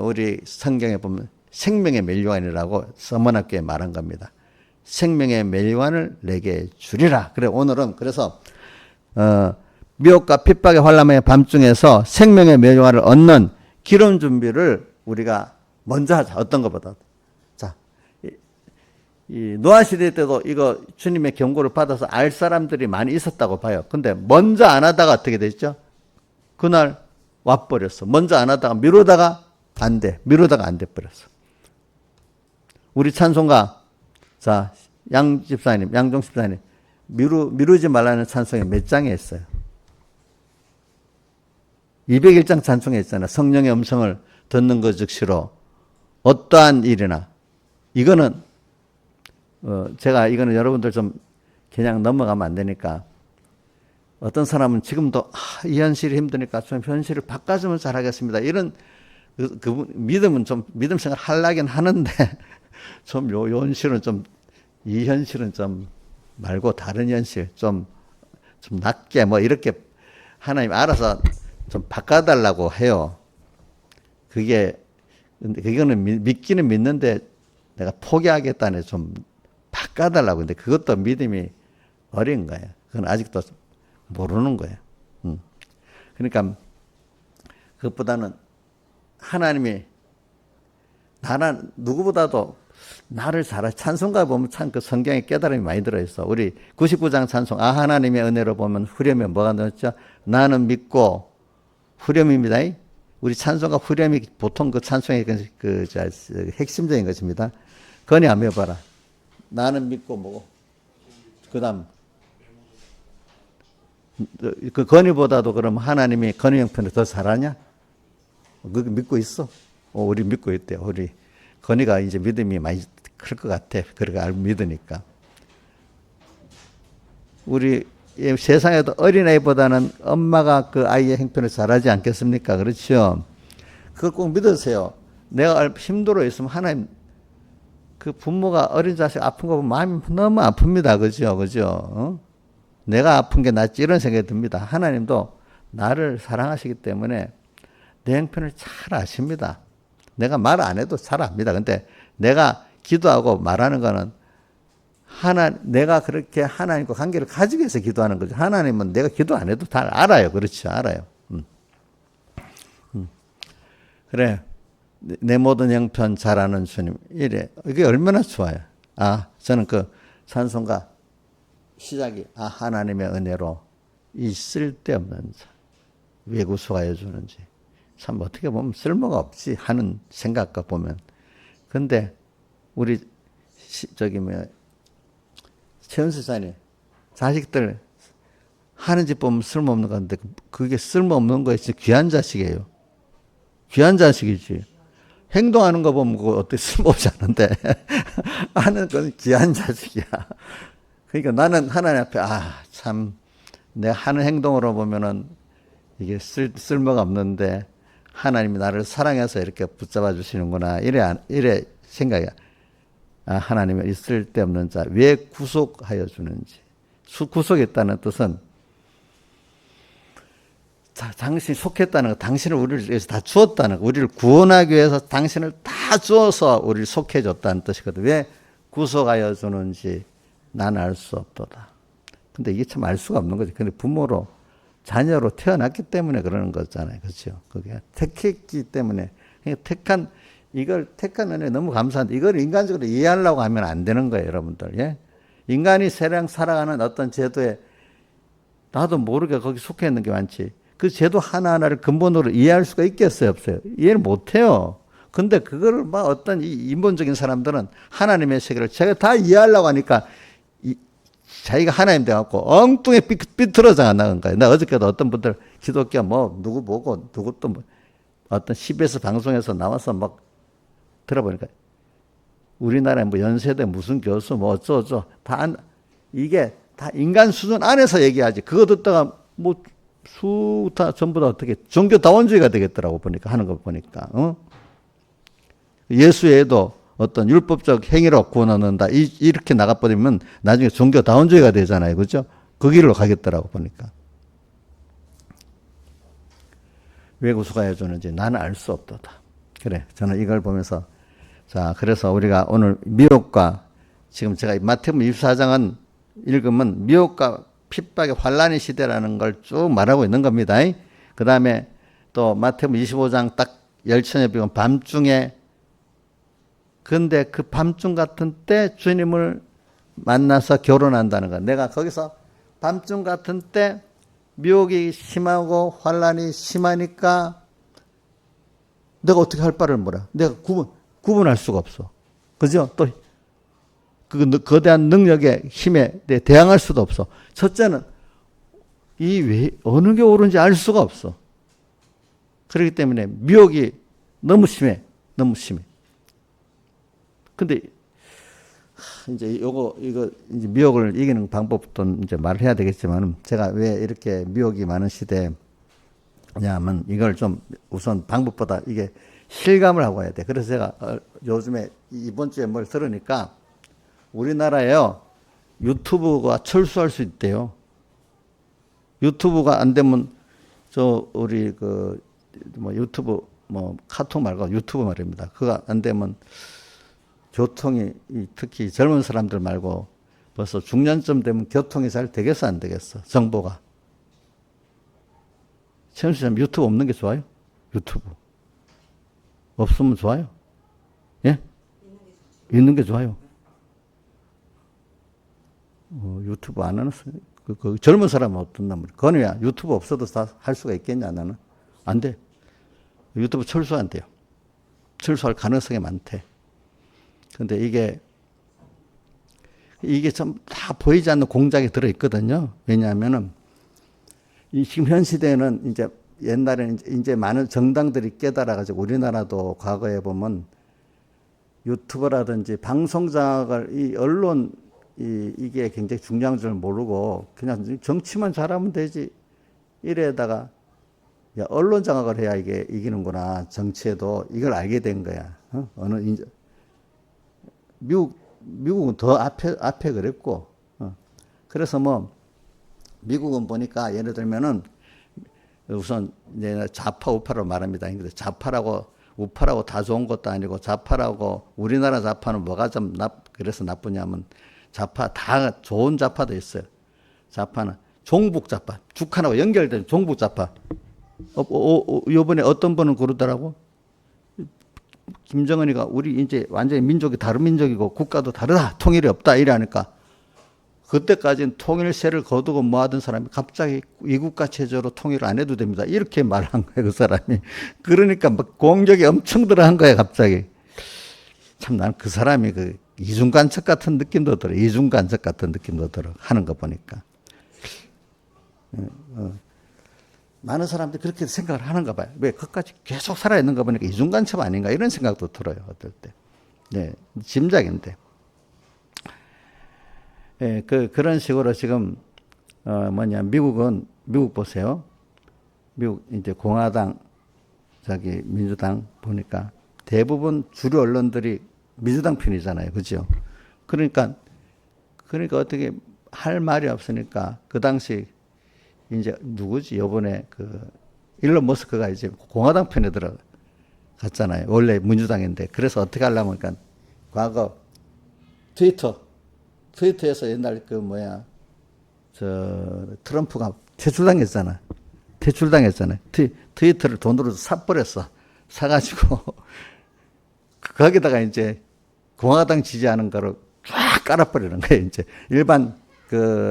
Speaker 1: 우리 성경에 보면 생명의 멸류관이라고 서문학교에 말한 겁니다. 생명의 멸류관을 내게 주리라. 그래 오늘은 그래서 미혹과 핍박의 환란의 밤중에서 생명의 멸류관을 얻는 기름 준비를 우리가 먼저 하자. 어떤 것보다. 자, 이 노아 시대 때도 이거 주님의 경고를 받아서 알 사람들이 많이 있었다고 봐요. 근데 먼저 안 하다가 어떻게 됐죠? 그날 와버렸어. 먼저 안 하다가 미루다가 안 돼 버렸어. 우리 찬송가, 자, 양종 집사님, 미루지 말라는 찬송에 몇 장에 있어요? 201장 찬송에 있잖아요. 성령의 음성을 듣는 것 즉시로 어떠한 일이나. 이거는, 제가 이거는 여러분들 좀 그냥 넘어가면 안 되니까. 어떤 사람은 지금도 이 현실이 힘드니까 좀 현실을 바꿔주면 잘하겠습니다. 이런 그 믿음은 좀 믿음 생활 하려긴 하는데 좀 요 현실은 좀 이 현실은 좀 말고 다른 현실 좀 낮게 뭐 이렇게 하나님 알아서 좀 바꿔달라고 해요. 근데 그거는 믿기는 믿는데 내가 포기하겠다네 좀 바꿔달라고. 근데 그것도 믿음이 어린 거예요. 그건 아직도 모르는 거예요. 그러니까 그것보다는 하나님이 나는 누구보다도 나를 찬송가 보면 참 그 성경에 깨달음이 많이 들어있어. 우리 99장 찬송 하나님의 은혜로 보면 후렴에 뭐가 넣었죠? 나는 믿고 후렴입니다. 우리 찬송가 후렴이 보통 그 찬송의 핵심적인 것입니다. 건의 한번 해봐라. 나는 믿고 뭐고 그 다음 그 건의보다도 그럼 하나님이 건의 형편을 더 잘하냐? 그거 믿고 있어? 우리 믿고 있대요. 우리 건의가 이제 믿음이 많이 클 것 같아. 그렇게 알고 믿으니까. 우리 세상에도 어린아이보다는 엄마가 그 아이의 형편을 잘하지 않겠습니까? 그렇죠? 그걸 꼭 믿으세요. 내가 힘들어 있으면 하나님 그 부모가 어린 자식 아픈 거 보면 마음이 너무 아픕니다. 그죠? 그죠? 내가 아픈 게 낫지 이런 생각이 듭니다. 하나님도 나를 사랑하시기 때문에 내 형편을 잘 아십니다. 내가 말 안 해도 잘 압니다. 근데 내가 기도하고 말하는 거는 내가 그렇게 하나님과 관계를 가지기 위해서 기도하는 거죠. 하나님은 내가 기도 안 해도 잘 알아요. 그렇죠. 알아요. 그래. 내 모든 형편 잘 아는 주님. 이래. 이게 얼마나 좋아요. 저는 그 찬송가 시작이 하나님의 은혜로 이 쓸데없는 자 왜 구속하여 주는지 참 어떻게 보면 쓸모가 없지 하는 생각과 보면 근데 우리 최은수사님 자식들 하는 집 보면 쓸모없는 건데 그게 쓸모없는 거에 진짜 귀한 자식이에요. 귀한 자식이지. 행동하는 거 보면 그거 어떻게 쓸모없지 않은데 하는 건 귀한 자식이야. 그러니까 나는 하나님 앞에 참 내가 하는 행동으로 보면은 이게 쓸모가 없는데 하나님이 나를 사랑해서 이렇게 붙잡아 주시는구나. 이래 생각이야. 하나님은 있을 데 없는 자 왜 구속하여 주는지. 구속했다는 뜻은 당신이 속했다는 거, 당신을 우리를 위해서 다 주었다는 거, 우리를 구원하기 위해서 당신을 다 주어서 우리를 속해줬다는 뜻이거든. 왜 구속하여 주는지 나는 알 수 없도다. 근데 이게 참 알 수가 없는 거지. 근데 부모로 자녀로 태어났기 때문에 그러는 거잖아요. 그렇죠? 그게 택했기 때문에 이걸 택한 은혜 너무 감사한데 이걸 인간적으로 이해하려고 하면 안 되는 거예요, 여러분들. 예? 인간이 세상 살아가는 어떤 제도에 나도 모르게 거기 속해 있는 게 많지. 그 제도 하나하나를 근본으로 이해할 수가 있겠어요, 없어요? 이해를 못 해요. 근데 그거를 막 어떤 이 인본적인 사람들은 하나님의 세계를 제가 다 이해하려고 하니까 자기가 하나님 돼갖고 엉뚱히 삐뚤어져 나간 거예요. 나 어저께도 어떤 분들 기독교 누구 보고 누구 또 어떤 CBS 방송에서 나와서 막 들어보니까 우리나라에 연세대 무슨 교수 어쩌고 이게 다 인간 수준 안에서 얘기하지. 그거 듣다가 전부 다 어떻게 종교다원주의가 되겠더라고 보니까 하는 거 보니까. 예수 외에도 어떤 율법적 행위로 구원 얻는다. 이렇게 나가버리면 나중에 종교다원주의가 되잖아요. 그죠? 그 길로 가겠더라고 보니까. 왜 구속하여 주는지 나는 알 수 없도다. 그래. 저는 이걸 보면서 그래서 우리가 오늘 미혹과 지금 제가 마태복음 24장은 읽으면 미혹과 핍박의 환란의 시대라는 걸 쭉 말하고 있는 겁니다. 그 다음에 또 마태복음 25장 딱 열처녀 비고 밤중에 근데 그 밤중 같은 때 주님을 만나서 결혼한다는 거. 내가 거기서 밤중 같은 때 미혹이 심하고 환란이 심하니까 내가 어떻게 할 바를 몰라. 내가 구분할 수가 없어. 그죠? 또 그 거대한 능력의 힘에 대항할 수도 없어. 첫째는 어느 게 옳은지 알 수가 없어. 그렇기 때문에 미혹이 너무 심해. 너무 심해. 근데 이제 이거 이제 미혹을 이기는 방법도 이제 말을 해야 되겠지만 제가 왜 이렇게 미혹이 많은 시대에 냐면 이걸 좀 우선 방법보다 이게 실감을 하고 해야 돼. 그래서 제가 요즘에 이번 주에 뭘 들으니까 우리나라에요 유튜브가 철수할 수 있대요. 유튜브가 안 되면 저 우리 그 뭐 유튜브 뭐 카톡 말고 유튜브 말입니다. 그거 안 되면 교통이 특히 젊은 사람들 말고 벌써 중년쯤 되면 교통이 잘 되겠어 안 되겠어 정보가. 최현수님 유튜브 없는 게 좋아요? 유튜브 없으면 좋아요? 예? 있는 게 좋아요. 유튜브 안 하는 그 젊은 사람은 어떤단 말이야. 건우야 유튜브 없어도 다 할 수가 있겠냐 나는? 안 돼. 유튜브 철수 안 돼요. 철수할 가능성이 많대. 근데 이게 좀 다 보이지 않는 공작이 들어있거든요. 왜냐하면은 이 지금 현 시대에는 이제 옛날에는 이제 많은 정당들이 깨달아가지고 우리나라도 과거에 보면 유튜버라든지 방송 장악을 이 언론 이게 굉장히 중요한 줄 모르고 그냥 정치만 잘하면 되지 이래다가 야, 언론 장악을 해야 이게 이기는구나 정치에도 이걸 알게 된 거야. 어느 이제 미국은 더 앞에 그랬고 그래서 뭐 미국은 보니까 예를 들면은 우선 이제 좌파 우파로 말합니다. 근데 좌파라고 우파라고 다 좋은 것도 아니고 좌파라고 우리나라 좌파는 뭐가 좀 그래서 나쁘냐면 좌파 다 좋은 좌파도 있어요. 좌파는 종북 좌파 북한하고 연결된 종북 좌파. 요번에 어떤 분은 그러더라고. 김정은이가 우리 이제 완전히 민족이 다른 민족이고 국가도 다르다. 통일이 없다. 이러니까 그때까지는 통일세를 거두고 뭐 하던 사람이 갑자기 이국가 체제로 통일을 안 해도 됩니다. 이렇게 말한 거예요, 그 사람이. 그러니까 막 공격이 엄청 들어간 거예요, 갑자기. 참 나는 그 사람이 그 이중간첩 같은 느낌도 들어. 이중간첩 같은 느낌도 들어. 하는 거 보니까. 많은 사람들이 그렇게 생각을 하는가 봐요. 왜 그까지 계속 살아있는 거 보니까 이중간첩 아닌가 이런 생각도 들어요. 어떨 때. 네, 짐작인데. 예, 그런 식으로 지금, 미국 보세요. 미국, 이제 공화당, 민주당 보니까 대부분 주류 언론들이 민주당 편이잖아요. 그죠? 그러니까 어떻게 할 말이 없으니까 그 당시 이제 누구지? 요번에 일론 머스크가 이제 공화당 편에 들어갔잖아요. 원래 민주당인데. 그래서 어떻게 하려고 하니까 과거 트위터에서 옛날 트럼프가 퇴출당했잖아. 트위터를 돈으로 사버렸어. 사가지고, 거기다가 이제 공화당 지지하는 거를 쫙 깔아버리는 거예요. 이제 일반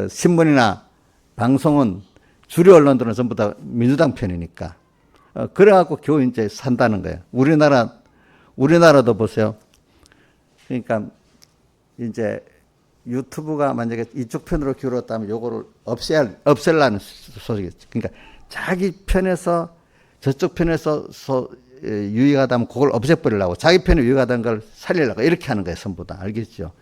Speaker 1: 신문이나 방송은 주류 언론들은 전부 다 민주당 편이니까. 그래갖고 겨우 이제 산다는 거예요. 우리나라도 보세요. 그러니까 이제 유튜브가 만약에 이쪽 편으로 기울었다면 요거를 없앨라는 소리겠죠. 그러니까 자기 편에서 저쪽 편에서 유익하다면 그걸 없애버리려고 자기 편에 유익하다는 걸 살리려고 이렇게 하는 거예요. 전부 다. 알겠죠?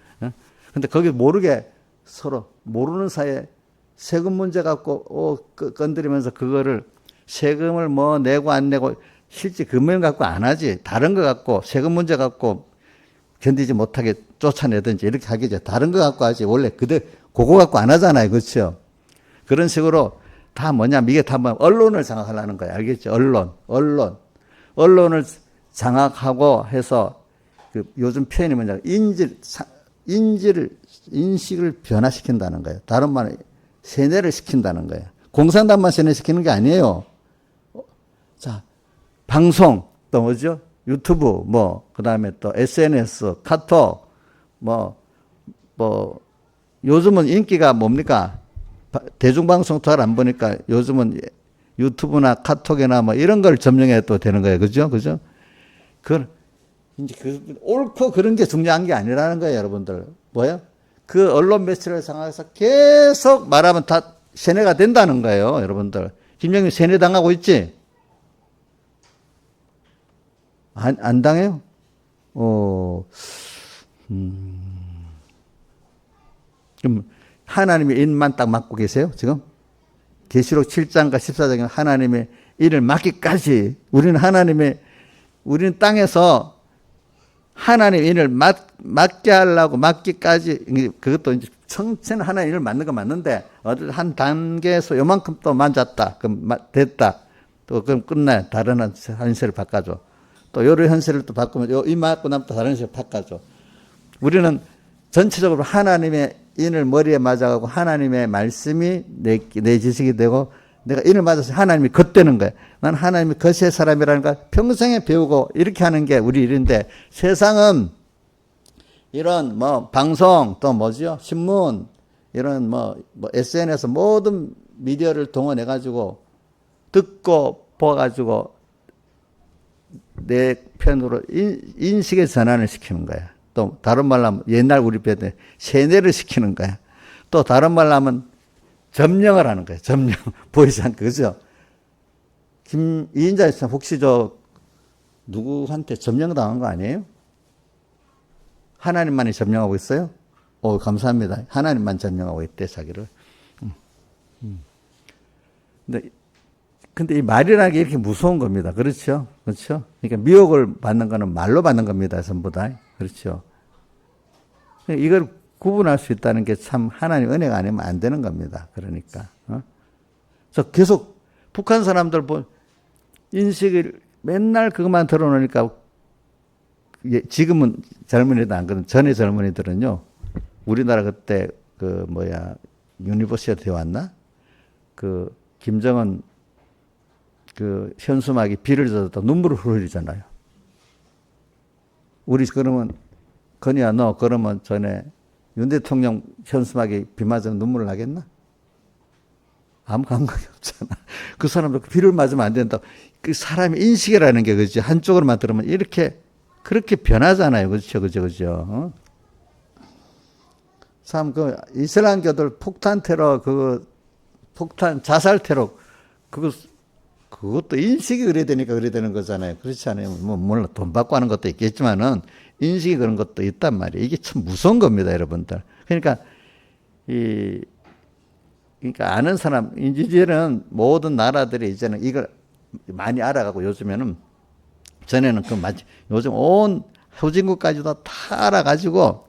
Speaker 1: 근데 거기 모르게 서로 모르는 사이에 세금 문제 갖고 건드리면서 그거를 세금을 뭐 내고 안 내고 실제 금액 갖고 안 하지. 다른 거 갖고 세금 문제 갖고 견디지 못하게 쫓아내든지 이렇게 하겠죠. 다른 거 갖고 하지. 원래 그거 갖고 안 하잖아요. 그렇죠? 그런 식으로 다 뭐냐면 이게 다 뭐 언론을 장악하려는 거예요. 알겠죠? 언론을 장악하고 해서 요즘 표현이 뭐냐. 인식을 변화시킨다는 거예요. 다른 말은 세뇌를 시킨다는 거예요. 공산당만 세뇌시키는 게 아니에요. 자, 방송, 또 뭐죠? 유튜브, 그 다음에 또 SNS, 카톡, 요즘은 인기가 뭡니까? 대중방송 잘 안 보니까 요즘은 유튜브나 카톡이나 이런 걸 점령해도 되는 거예요. 그죠? 옳고 그런 게 중요한 게 아니라는 거예요, 여러분들. 뭐예요? 그 언론 매체를 장악해서 계속 말하면 다 세뇌가 된다는 거예요, 여러분들. 김정일 세뇌 당하고 있지? 안 당해요? 그럼 하나님의 인만 딱 맡고 계세요, 지금? 계시록 7장과 14장에 하나님의 일을 맡기까지 우리는 땅에서 하나님 일을 맡게 하려고 맡기까지, 그것도 이제 청체는 하나님 일을 맡는 거 맞는데, 한 단계에서 요만큼 또 만졌다. 그럼 됐다. 또 그럼 끝나요. 다른 현실을 바꿔줘. 또 여러 현실을 또 바꾸면, 이 맞고 나면 또 다른 현실을 바꿔줘. 우리는 전체적으로 하나님의 인을 머리에 맞아가고 하나님의 말씀이 내 지식이 되고 내가 인을 맞아서 하나님이 겉되는 거야. 난 하나님이 겉의 사람이라는 걸 평생에 배우고 이렇게 하는 게 우리 일인데, 세상은 이런 방송 또 뭐죠? 신문 이런 SNS 모든 미디어를 동원해 가지고 듣고 봐가지고 내 편으로 인식의 전환을 시키는 거야. 또 다른 말로 하면 옛날 우리 배대 세뇌를 시키는 거야. 또 다른 말로 하면 점령을 하는 거예요. 점령. 보이지 않고, 그죠? 이인자 혹시 누구한테 점령당한 거 아니에요? 하나님만이 점령하고 있어요? 감사합니다. 하나님만 점령하고 있대, 자기를. 근데 이 말이라는 게 이렇게 무서운 겁니다. 그렇죠? 그렇죠? 그러니까 미혹을 받는 거는 말로 받는 겁니다. 전부 다. 그렇죠? 이걸 구분할 수 있다는 게 참 하나님 은혜가 아니면 안 되는 겁니다. 그러니까. 그래서 계속 북한 사람들 인식을 맨날 그것만 들어놓으니까, 지금은 젊은이도 안 그런, 전에 젊은이들은요, 우리나라 그때 유니버시티에 왔나? 김정은 현수막이 비를 젖었다 눈물을 흘리잖아요. 우리 그러면, 건이야, 너 그러면 전에 윤 대통령 현수막이 비 맞으면 눈물을 나겠나? 아무 감각이 없잖아. 그 사람도 비를 맞으면 안 된다. 그 사람의 인식이라는 게, 그죠? 한쪽으로만 들으면 그렇게 변하잖아요. 그죠? 참, 이슬람교들 폭탄 테러, 자살 테러, 그것도 인식이 그래 되니까 그래 되는 거잖아요. 그렇지 않아요? 물론 돈 받고 하는 것도 있겠지만은, 인식이 그런 것도 있단 말이에요. 이게 참 무서운 겁니다, 여러분들. 그러니까 아는 사람, 이제는 모든 나라들이 이제는 이걸 많이 알아가고, 전에는 요즘 온 후진국까지도 다 알아가지고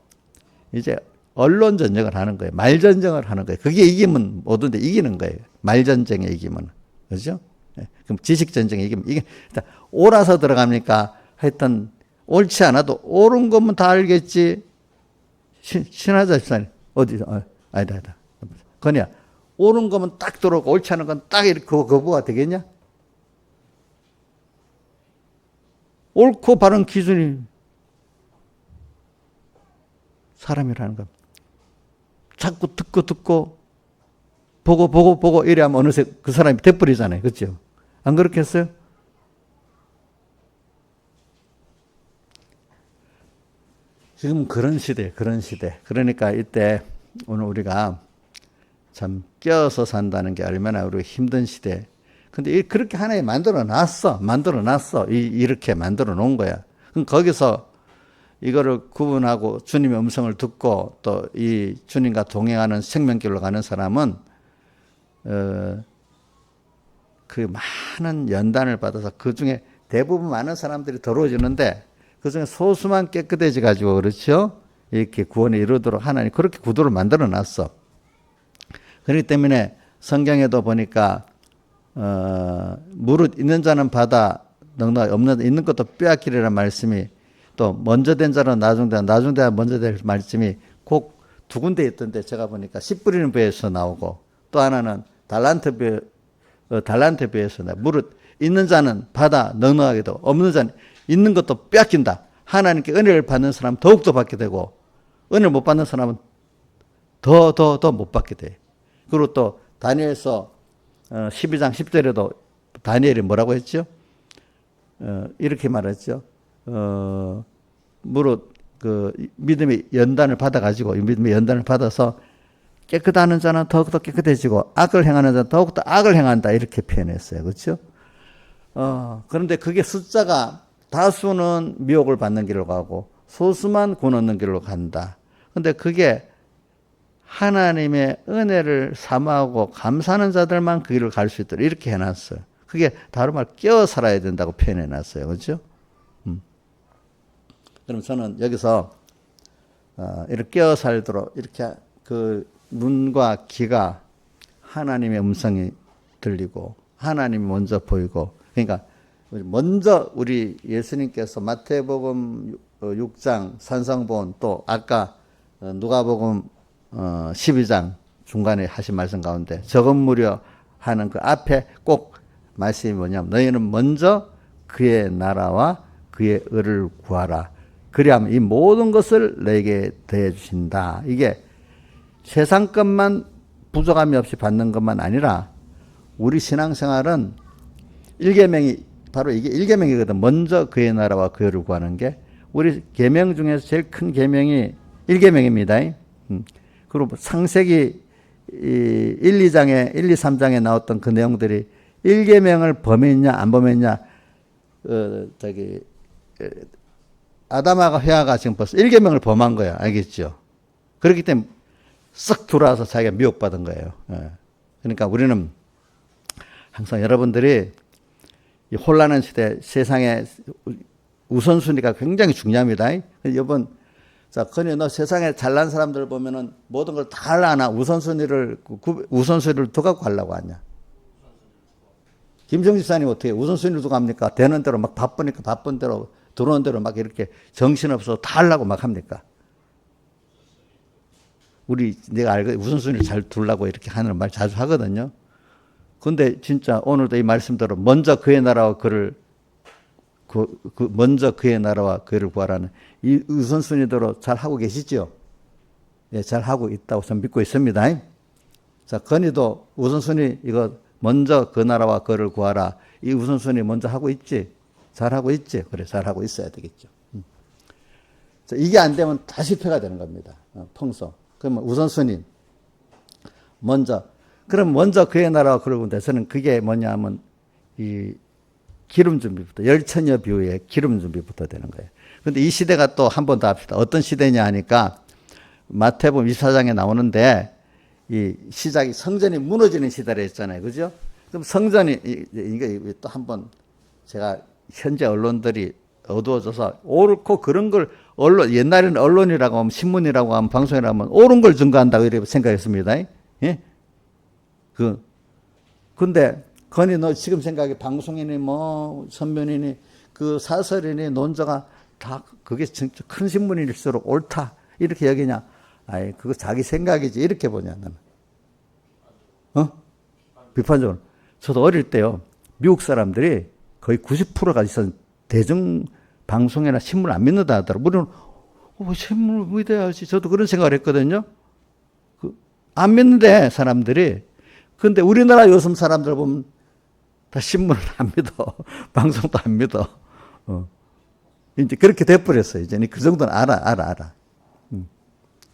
Speaker 1: 이제 언론 전쟁을 하는 거예요. 말 전쟁을 하는 거예요. 그게 이기면 모든데 이기는 거예요. 말 전쟁에 이기면. 그죠? 그럼 지식 전쟁에 이기면 옳아서 들어갑니까? 하여튼 옳지 않아도 옳은 것만 다 알겠지. 신하자 집사님 아니다. 건이야, 옳은 거면 딱 들어오고 옳지 않은 건 딱 이렇게 거부가 되겠냐? 옳고 바른 기준이 사람이라는 겁니다. 자꾸 듣고 보고 이래야면 어느새 그 사람이 돼버리잖아요. 그렇죠? 안 그렇겠어요? 지금 그런 시대. 그러니까 이때 오늘 우리가 참 껴서 산다는 게 얼마나 우리 힘든 시대. 근데 그렇게 하나에 만들어 놨어. 이렇게 만들어 놓은 거야. 그럼 거기서 이거를 구분하고 주님의 음성을 듣고 또 이 주님과 동행하는 생명길로 가는 사람은 그 많은 연단을 받아서 그 중에 대부분 많은 사람들이 더러워지는데 그 중에 소수만 깨끗해져 가지고, 그렇죠? 이렇게 구원에 이르도록 하나님 그렇게 구도를 만들어 놨어. 그렇기 때문에 성경에도 보니까 무릇 있는 자는 받아 넉넉 없는 있는 것도 빼앗기리라는 말씀이, 또 먼저 된 자는 나중 돼야 먼저 될 말씀이 꼭 두 군데 있던데, 제가 보니까 씨 뿌리는 배에서 나오고, 또 하나는 달란트 배에서 나오고, 무릇 있는 자는 받아 넉넉하게도 없는 자는 있는 것도 빼앗긴다. 하나님께 은혜를 받는 사람은 더욱더 받게 되고, 은혜를 못 받는 사람은 더 못 받게 돼. 그리고 또 다니엘서 12장 10절에도 다니엘이 뭐라고 했죠? 이렇게 말했죠. 무릇 믿음의 연단을 받아가지고, 믿음의 연단을 받아서 깨끗하는 자는 더욱더 깨끗해지고 악을 행하는 자는 더욱더 악을 행한다. 이렇게 표현했어요. 그렇죠? 그런데 그게 숫자가 다수는 미혹을 받는 길로 가고 소수만 구원 얻는 길로 간다. 근데 그게 하나님의 은혜를 사모하고 감사하는 자들만 그 길을 갈 수 있도록 이렇게 해놨어요. 그게 다른 말 깨어 살아야 된다고 표현해놨어요. 그렇죠? 그럼 저는 여기서 이렇게 깨어 살도록 이렇게 그 눈과 귀가 하나님의 음성이 들리고 하나님이 먼저 보이고, 그러니까 먼저 우리 예수님께서 마태복음 6장 산상본, 또 아까 누가복음 12장 중간에 하신 말씀 가운데 적은무려 하는 그 앞에 꼭 말씀이 뭐냐면 너희는 먼저 그의 나라와 그의 의를 구하라. 그리하면 이 모든 것을 너에게 더해 주신다. 이게 세상 것만 부족함이 없이 받는 것만 아니라 우리 신앙생활은 일계명이 바로 이게 일계명이거든. 먼저 그의 나라와 그의 의를 구하는 게 우리 계명 중에서 제일 큰 계명이 일계명입니다. 그리고 창세기 1, 2장에 1, 2, 3장에 나왔던 그 내용들이 일계명을 범했냐 안 범했냐, 아담하고 헤아가 지금 벌써 일계명을 범한 거야. 알겠죠? 그렇기 때문에 쓱 들어와서 자기가 미혹받은 거예요. 그러니까 우리는 항상 여러분들이 이 혼란한 시대, 세상에 우선순위가 굉장히 중요합니다. 여러분, 자, 건이 너 세상에 잘난 사람들 보면은 모든 걸 다 하려나 우선순위를 더 갖고 가려고 하냐? 김정일 지사님 어떻게 우선순위를 두고 합니까? 되는 대로 막 바쁘니까 바쁜 대로 들어오는 대로 막 이렇게 정신없어서 다 하려고 막 합니까? 내가 알고 우선순위를 잘 두려고 이렇게 하는 말 자주 하거든요. 근데 진짜 오늘도 이 말씀대로 먼저 그의 나라와 그를 먼저 그의 나라와 그를 구하라는 이 우선순위대로 잘 하고 계시죠? 예, 잘 하고 있다고 저는 믿고 있습니다. 자, 건이도 우선순위 이거 먼저 그 나라와 그를 구하라. 이 우선순위 먼저 하고 있지? 잘 하고 있지? 그래, 잘 하고 있어야 되겠죠. 자, 이게 안 되면 다 실패가 되는 겁니다. 평소. 그러면 우선순위 먼저. 그럼 먼저 그의 나라와 그를 구한다. 저는 그게 뭐냐 하면 이 기름 준비부터, 열처녀 비유의 기름 준비부터 되는 거예요. 그런데 이 시대가 또 한 번 더 합시다. 어떤 시대냐 하니까 마태복음 24장에 나오는데 이 시작이 성전이 무너지는 시대라 했잖아요. 그죠? 그럼 성전이, 이게 또 한 번 제가 현재 언론들이 어두워져서 옳고 그런 걸 옛날에는 언론이라고 하면 신문이라고 하면 방송이라고 하면 옳은 걸 증거한다고 이렇게 생각했습니다. 예? 근데 건이 너 지금 생각해 방송이니 뭐 선변이니 그 사설이니 논자가 다 그게 진짜 큰 신문일수록 옳다 이렇게 여기냐? 아이 그거 자기 생각이지 이렇게 보냐 너는? 비판적으로. 저도 어릴 때요 미국 사람들이 거의 90%가 있었 대중 방송이나 신문을 안 믿는다 하더라고. 우리는 신문을 믿어야지. 저도 그런 생각을 했거든요. 안 믿는데 사람들이. 근데 우리나라 요즘 사람들 보면 다 신문을 안 믿어. 방송도 안 믿어. 이제 그렇게 돼버렸어요. 이제 그 정도는 알아.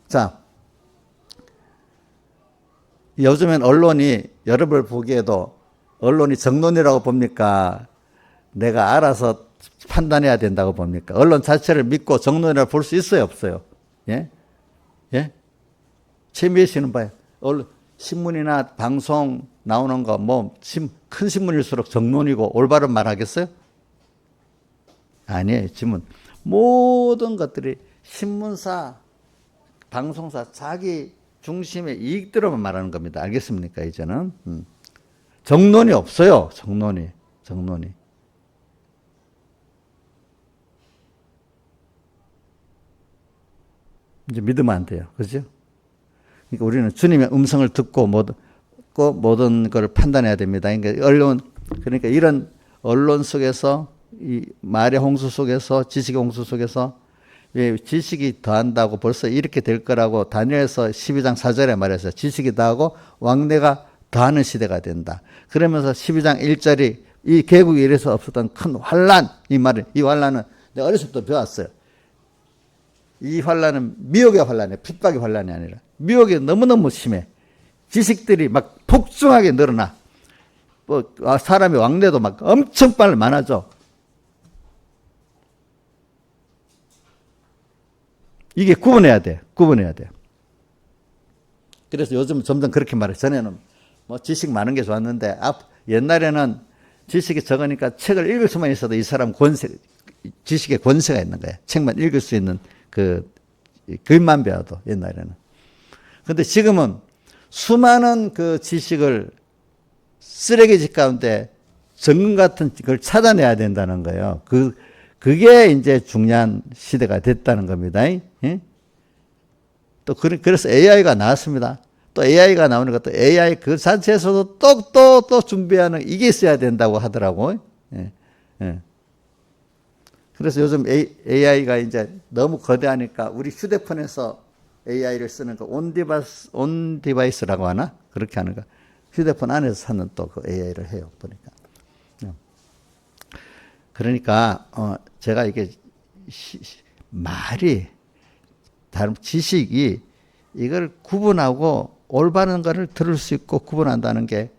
Speaker 1: 자, 요즘엔 언론이 여러분을 보기에도 언론이 정론이라고 봅니까? 내가 알아서 판단해야 된다고 봅니까? 언론 자체를 믿고 정론이라고 볼 수 있어요, 없어요? 예? 예? 최미애 씨는 봐요. 신문이나 방송 나오는 거, 큰 신문일수록 정론이고 올바른 말 하겠어요? 아니에요, 지금. 모든 것들이 신문사, 방송사, 자기 중심의 이익대로만 말하는 겁니다. 알겠습니까, 이제는? 정론이 없어요, 정론이. 이제 믿으면 안 돼요. 그죠? 그러니까 우리는 주님의 음성을 듣고 모든 걸 판단해야 됩니다. 그러니까 이런 언론 속에서, 이 말의 홍수 속에서, 지식의 홍수 속에서, 지식이 더한다고 벌써 이렇게 될 거라고 다니엘서 12장 4절에 말했어요. 지식이 더하고 왕래가 더하는 시대가 된다. 그러면서 12장 1절이 이 개국이 이래서 없었던 큰 환란, 이 환란은 내가 어렸을 때부터 배웠어요. 이 환란은 미혹의 환란이에요. 핍박의 환란이 아니라. 미혹이 너무너무 심해. 지식들이 막 폭증하게 늘어나. 사람의 왕래도 막 엄청 빨리 많아져. 이게 구분해야 돼. 그래서 요즘 점점 그렇게 말해. 전에는 뭐 지식 많은 게 좋았는데 옛날에는 지식이 적으니까 책을 읽을 수만 있어도 이 사람 지식의 권세가 있는 거야. 책만 읽을 수 있는 그 글만 배워도 옛날에는. 근데 지금은 수많은 그 지식을 쓰레기집 가운데 정금 같은 걸 찾아내야 된다는 거예요. 그게 이제 중요한 시대가 됐다는 겁니다. 예? 또 그래서 AI가 나왔습니다. 또 AI가 나오니까 또 AI 그 자체에서도 또 준비하는 이게 있어야 된다고 하더라고. 예. 예. 그래서 요즘 AI가 이제 너무 거대하니까 우리 휴대폰에서 AI를 쓰는 거 온 디바이스라고 하나? 그렇게 하는 거. 휴대폰 안에서 사는 또 그 AI를 해요. 보니까. 그러니까 제가 이게 말이 다른 지식이 이걸 구분하고 올바른 거를 들을 수 있고 구분한다는 게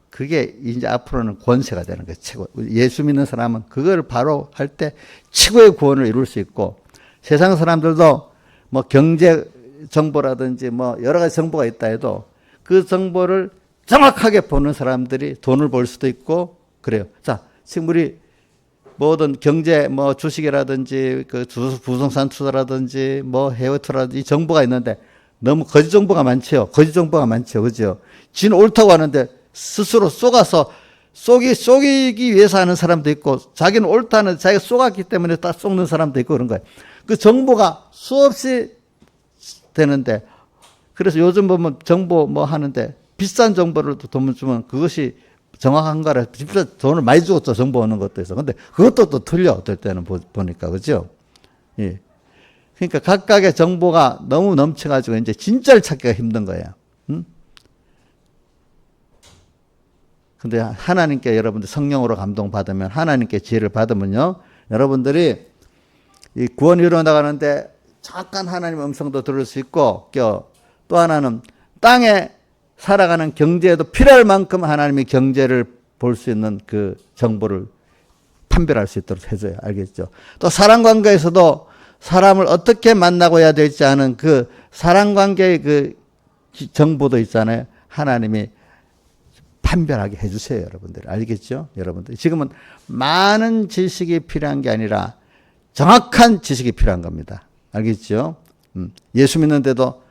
Speaker 1: 그게 이제 앞으로는 권세가 되는 거예요. 최고. 예수 믿는 사람은 그걸 바로 할 때 최고의 구원을 이룰 수 있고 세상 사람들도 뭐 경제 정보라든지 뭐 여러 가지 정보가 있다 해도 그 정보를 정확하게 보는 사람들이 돈을 벌 수도 있고 그래요. 자, 지금 우리 모든 경제 뭐 주식이라든지 그 부동산 투자라든지 뭐 해외 투자라든지 이 정보가 있는데 너무 거짓 정보가 많죠. 거짓 정보가 많죠. 그죠? 지는 옳다고 하는데 스스로 속아서 속이기 위해서 하는 사람도 있고 자기는 옳다는 자기가 속았기 때문에 딱 속는 사람도 있고 그런 거예요. 그 정보가 수없이 되는데 그래서 요즘 보면 정보 뭐 하는데 비싼 정보를 돈 주면 그것이 정확한 거라 비싼 돈을 많이 주고 또 정보 오는 것도 있어. 근데 그것도 또 틀려. 어떨 때는 보니까. 그죠? 예. 그러니까 각각의 정보가 너무 넘쳐가지고 이제 진짜를 찾기가 힘든 거예요. 응? 근데 하나님께 여러분들 성령으로 감동받으면 하나님께 지혜를 받으면요. 여러분들이 이 구원이 일어나가는데 잠깐 하나님의 음성도 들을 수 있고 또 하나는 땅에 살아가는 경제에도 필요할 만큼 하나님의 경제를 볼 수 있는 그 정보를 판별할 수 있도록 해줘요. 알겠죠? 또 사람 관계에서도 사람을 어떻게 만나고 해야 될지 아는 그 사람 관계의 그 정보도 있잖아요. 하나님이 판별하게 해주세요. 여러분들. 알겠죠? 여러분들. 지금은 많은 지식이 필요한 게 아니라 정확한 지식이 필요한 겁니다. 알겠죠? 예수 믿는데도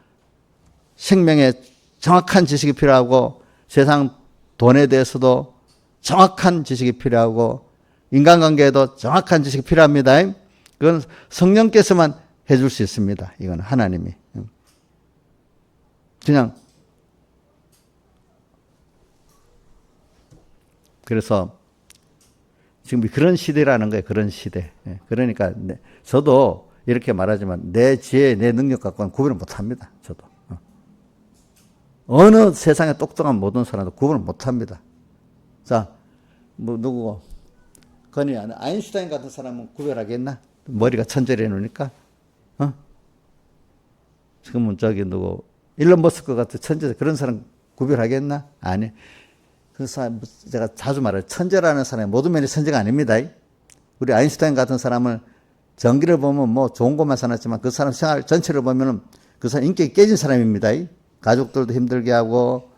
Speaker 1: 생명의 정확한 지식이 필요하고 세상 돈에 대해서도 정확한 지식이 필요하고 인간관계에도 정확한 지식이 필요합니다. 그건 성령께서만 해줄 수 있습니다. 이건 하나님이. 그냥 그래서 지금 그런 시대라는 거예요. 그런 시대. 그러니까 저도 이렇게 말하지만 내 지혜, 내 능력 갖고는 구분을 못합니다. 저도. 어느 세상에 똑똑한 모든 사람도 구분을 못합니다. 자, 뭐 누구고? 건이 아인슈타인 같은 사람은 구별하겠나? 머리가 천재래 놓으니까. 지금은 저기 누구 일론 머스크 같은 천재 그런 사람 구별하겠나? 아니. 그 사람 제가 자주 말해요. 천재라는 사람이 모든 면이 천재가 아닙니다. 우리 아인슈타인 같은 사람을 전기를 보면 뭐 좋은 것만 살았지만 그 사람 생활 전체를 보면은 그 사람 인격이 깨진 사람입니다. 가족들도 힘들게 하고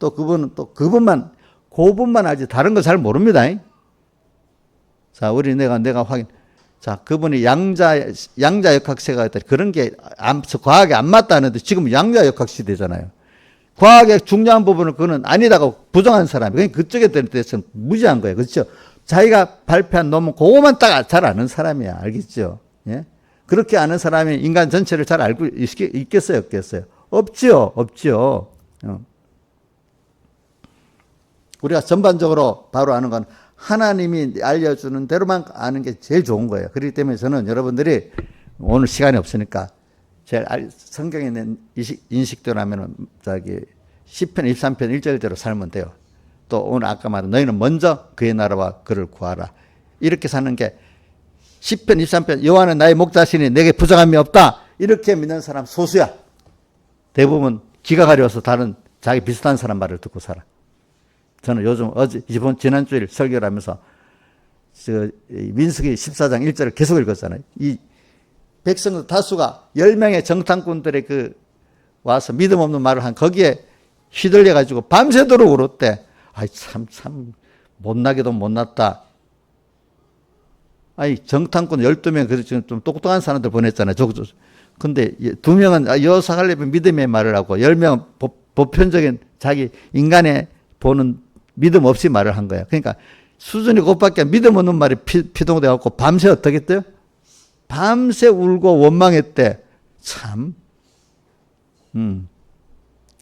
Speaker 1: 또 그분은 또 그분만 알지 다른 거 잘 모릅니다. 자, 내가 확인. 자, 그분이 양자 역학세가 있다. 그런 게 과학에 안 맞다는데 지금 양자 역학 시대잖아요. 과학의 중요한 부분을 그는 아니다고 부정한 사람이 그냥 그쪽에 대해서 무지한 거예요. 그렇죠? 자기가 발표한 논문 그거만 딱 잘 아는 사람이야. 알겠죠? 예? 그렇게 아는 사람이 인간 전체를 잘 알고 있겠어요? 없겠어요? 없지요. 우리가 전반적으로 바로 아는 건 하나님이 알려주는 대로만 아는 게 제일 좋은 거예요. 그렇기 때문에 저는 여러분들이 오늘 시간이 없으니까 제일 성경에 있는 인식대로 하면은 시편 23편 1절대로 살면 돼요. 또 오늘 아까 말한 너희는 먼저 그의 나라와 그를 구하라. 이렇게 사는 게 시편 23편 여호와는 나의 목자시니 내게 부정함이 없다. 이렇게 믿는 사람 소수야. 대부분 기가 가려워서 다른 자기 비슷한 사람 말을 듣고 살아. 저는 요즘 지난주일 설교를 하면서 민수기 14장 1절을 계속 읽었잖아요. 이 백성 다수가 10명의 정탐꾼들의 그 와서 믿음 없는 말을 한 거기에 휘둘려 가지고 밤새도록 울었대. 아이 참 못나게도 못났다. 아니 정탐꾼 12명 그래서 지금 좀 똑똑한 사람들 보냈잖아요. 근데 2명은 여호사갈렙의 믿음의 말을 하고 10명은 보편적인 자기 인간의 보는 믿음 없이 말을 한 거야. 그러니까 수준이 그것밖에 믿음 없는 말이 피동돼 갖고 밤새 어떻게 했대요? 밤새 울고 원망했대. 참.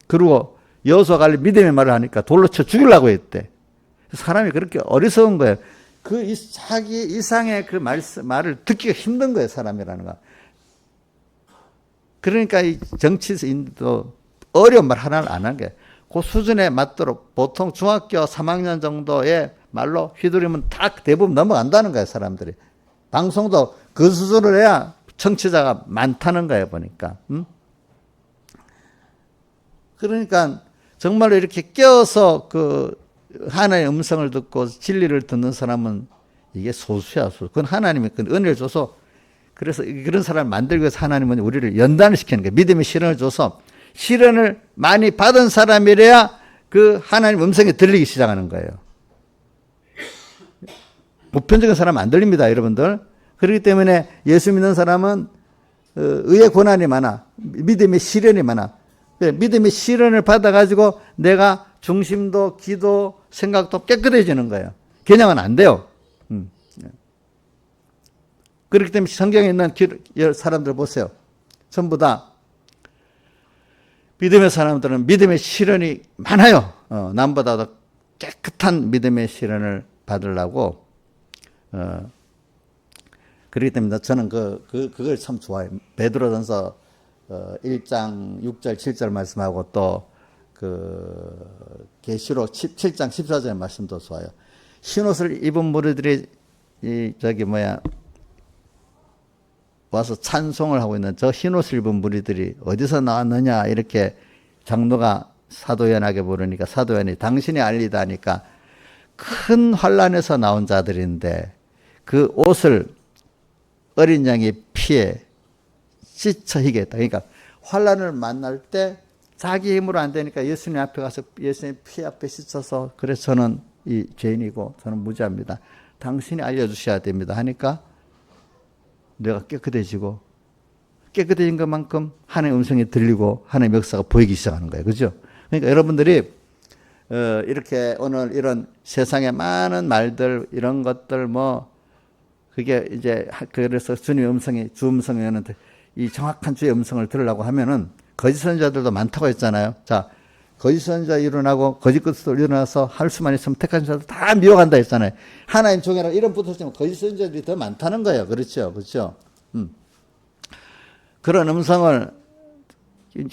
Speaker 1: 그리고 여호사갈렙 믿음의 말을 하니까 돌로 쳐 죽이려고 했대. 사람이 그렇게 어리석은 거예요. 자기 이상의 그 말을 듣기가 힘든 거예요, 사람이라는 거. 그러니까 이 정치인도 어려운 말 하나를 안 한 게, 그 수준에 맞도록 보통 중학교 3학년 정도의 말로 휘두르면 딱 대부분 넘어간다는 거예요, 사람들이. 방송도 그 수준을 해야 청취자가 많다는 거예요, 보니까. 그러니까 정말로 이렇게 깨어서 그 하나님의 음성을 듣고 진리를 듣는 사람은 이게 소수야, 소수. 그건 하나님이 그 은혜를 줘서, 그래서 그런 사람을 만들기 위해서 하나님은 우리를 연단을 시키는 거예요. 믿음의 시련을 줘서 시련을 많이 받은 사람이래야 그 하나님 음성이 들리기 시작하는 거예요. 보편적인 사람은 안 들립니다, 여러분들. 그렇기 때문에 예수 믿는 사람은 의의 고난이 많아. 믿음의 시련이 많아. 믿음의 시련을 받아가지고 내가 중심도, 기도, 생각도 깨끗해지는 거예요. 그냥은 안 돼요. 그렇기 때문에 성경에 있는 사람들 보세요. 전부 다 믿음의 사람들은 믿음의 시련이 많아요. 남보다 더 깨끗한 믿음의 시련을 받으려고. 그렇기 때문에 저는 그걸 참 좋아해요. 베드로전서 1장 6절 7절 말씀하고 또 계시록 7장 14절 말씀도 좋아요. 흰옷을 입은 무리들이 와서 찬송을 하고 있는 저 흰옷을 입은 무리들이 어디서 나왔느냐 이렇게 장로가 사도연에게 물으니까 사도연이 당신이 알리다 하니까 큰 환란에서 나온 자들인데 그 옷을 어린 양의 피에 씻어 희겠다. 그러니까 환란을 만날 때 자기 힘으로 안 되니까 예수님 앞에 가서 예수님 피 앞에 씻어서, 그래서 저는 이 죄인이고 저는 무죄합니다, 당신이 알려주셔야 됩니다 하니까 내가 깨끗해지고, 깨끗해진 것만큼 하나님의 음성이 들리고 하나님의 역사가 보이기 시작하는 거예요. 그죠? 그러니까 여러분들이 이렇게 오늘 이런 세상에 많은 말들, 이런 것들 그게 이제 그래서 주님의 음성이 주 음성이었는데 이 정확한 주의 음성을 들으려고 하면은 거짓 선지자들도 많다고 했잖아요. 자, 거짓 선지자 일어나고 거짓 그리스도 일어나서 할 수만 있으면 택한 자들 다 미워간다 했잖아요. 하나님 종이라 이름 붙었지만 거짓 선지자들이 더 많다는 거예요. 그렇죠, 그렇죠. 그런 음성을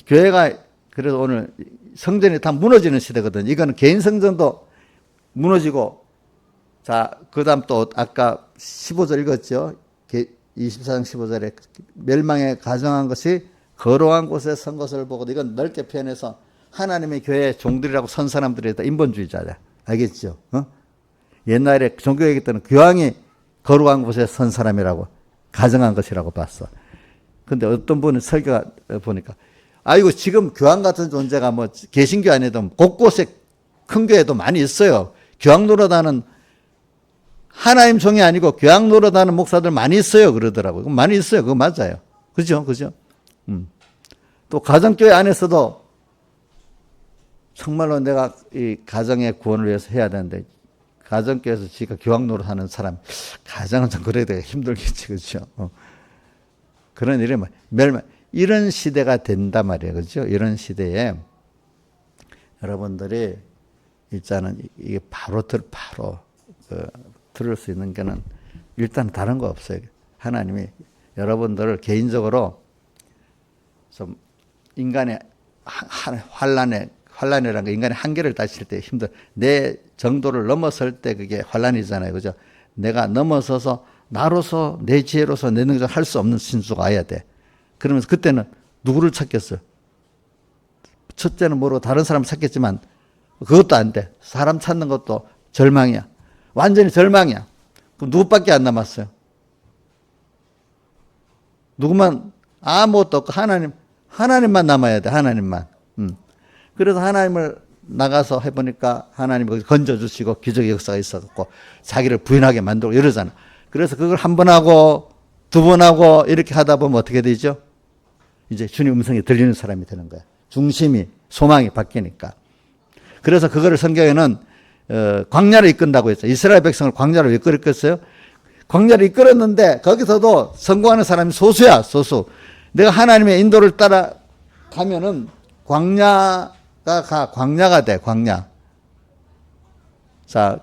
Speaker 1: 교회가, 그래서 오늘 성전이 다 무너지는 시대거든요. 이거는 개인 성전도 무너지고, 자, 그 다음 또 아까 15절 읽었죠. 24장 15절에 멸망에 가정한 것이 거룩한 곳에 선 것을 보고, 이건 넓게 표현해서 하나님의 교회 종들이라고 선 사람들이 다 인본주의자야. 알겠죠? 옛날에 종교 얘기 때는 교황이 거룩한 곳에 선 사람이라고 가정한 것이라고 봤어. 근데 어떤 분은 설교가 보니까, 아이고, 지금 교황 같은 존재가 개신교 안에도 곳곳에 큰 교회도 많이 있어요. 교황 노릇하는 하나님 종이 아니고 교황 노릇하는 목사들 많이 있어요. 그러더라고요. 많이 있어요. 그거 맞아요. 그죠? 그죠? 또 가정교회 안에서도 정말로 내가 이 가정의 구원을 위해서 해야 되는데, 가정교회에서 지가 교황 노릇하는 사람, 가정은 좀 그래야 되게 힘들겠지. 그죠? 그런 일이 이런 시대가 된단 말이에요. 그죠? 이런 시대에 여러분들이 일단은 이게 바로 들을 수 있는 게는 일단 다른 거 없어요. 하나님이 여러분들을 개인적으로 좀 인간의 환란이라는 게 인간의 한계를 다칠 때 힘들어. 내 정도를 넘어설 때 그게 환란이잖아요. 그죠? 내가 넘어서서 나로서 내 지혜로서 내 능력으로 할 수 없는 신수가 와야 돼. 그러면서 그때는 누구를 찾겠어요? 첫째는 모르고 다른 사람을 찾겠지만 그것도 안 돼. 사람 찾는 것도 절망이야. 완전히 절망이야. 그럼 누구밖에 안 남았어요? 누구만 아무것도 없고 하나님만 남아야 돼. 하나님만. 그래서 하나님을 나가서 해보니까 하나님이 거기서 건져주시고 기적의 역사가 있었고 자기를 부인하게 만들고 이러잖아. 그래서 그걸 한 번 하고 두 번 하고 이렇게 하다 보면 어떻게 되죠? 이제 주님 음성이 들리는 사람이 되는 거야. 중심이, 소망이 바뀌니까. 그래서 그거를 성경에는 광야를 이끈다고 했어요. 이스라엘 백성을 광야로 왜 이끌었겠어요? 광야를 이끌었는데 거기서도 성공하는 사람이 소수야, 소수. 내가 하나님의 인도를 따라 가면은 광야가 돼, 광야. 자,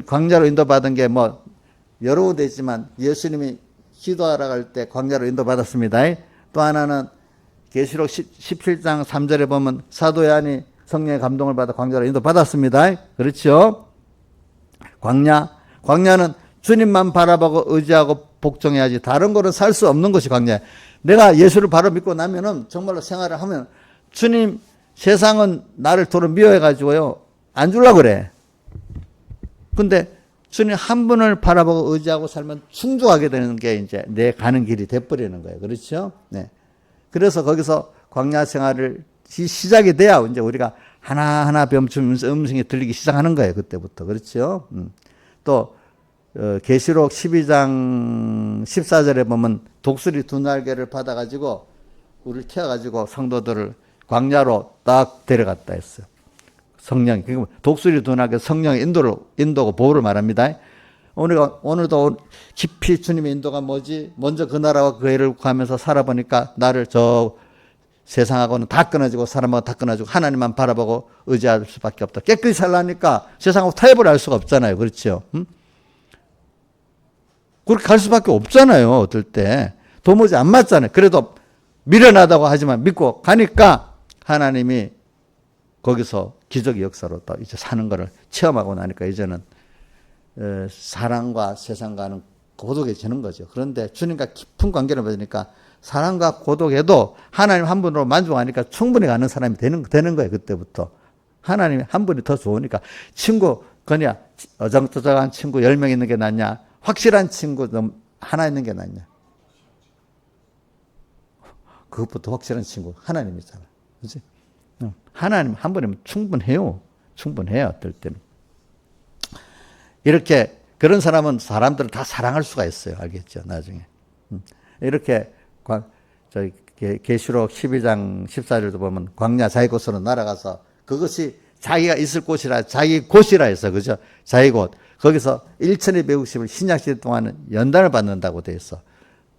Speaker 1: 광야로 인도받은 게 뭐 여러 군데 있지만 예수님이 기도하러 갈 때 광야로 인도받았습니다. 또 하나는 계시록 17장 3절에 보면 사도 요한이 성령의 감동을 받아 광야로 인도받았습니다. 그렇죠? 광야는 주님만 바라보고 의지하고 복종해야지 다른 거는 살 수 없는 것이 광야예요. 내가 예수를 바로 믿고 나면은 정말로 생활을 하면 주님 세상은 나를 도로 미워해가지고요 안 주려고 그래. 근데 주님 한 분을 바라보고 의지하고 살면 충족하게 되는 게 이제 내 가는 길이 돼버리는 거예요. 그렇죠? 네. 그래서 거기서 광야 생활을 시작이 돼야 이제 우리가 하나하나 주님 음성이 들리기 시작하는 거예요. 그때부터. 그렇죠? 또 계시록 12장 14절에 보면 독수리 두 날개를 받아가지고 우리를 태워가지고 성도들을 광야로 딱 데려갔다 했어요. 성령, 독수리 두 날개 성령의 인도고 보호를 말합니다. 오늘도 깊이 주님의 인도가 뭐지? 먼저 그 나라와 그 애를 구하면서 살아보니까 나를 저 세상하고는 다 끊어지고 사람하고 다 끊어지고 하나님만 바라보고 의지할 수밖에 없다. 깨끗이 살라니까 세상하고 타협을 할 수가 없잖아요. 그렇죠? 그렇게 갈 수밖에 없잖아요. 어떨 때. 도무지 안 맞잖아요. 그래도 미련하다고 하지만 믿고 가니까 하나님이 거기서 기적의 역사로 또 이제 사는 거를 체험하고 나니까 이제는 사랑과 세상과는 고독해지는 거죠. 그런데 주님과 깊은 관계를 맺으니까 사랑과 고독해도 하나님 한 분으로 만족하니까 충분히 가는 사람이 되는 거예요. 그때부터. 하나님 한 분이 더 좋으니까. 친구, 그냥 어정쩡한 친구 10명 있는 게 낫냐? 확실한 친구 하나 있는 게 낫냐? 그것부터 확실한 친구 하나님이잖아. 그렇지? 하나님 한 분이면 충분해요. 충분해요. 어떨 때는. 이렇게 그런 사람은 사람들을 다 사랑할 수가 있어요. 알겠죠? 나중에. 이렇게 저희 계시록 12장 14절도 보면 광야 자기 곳으로 날아가서 그것이 자기가 있을 곳이라 자기 곳이라 해서 그죠? 자기 곳. 거기서 1260일 신약시대 동안은 연단을 받는다고 돼 있어.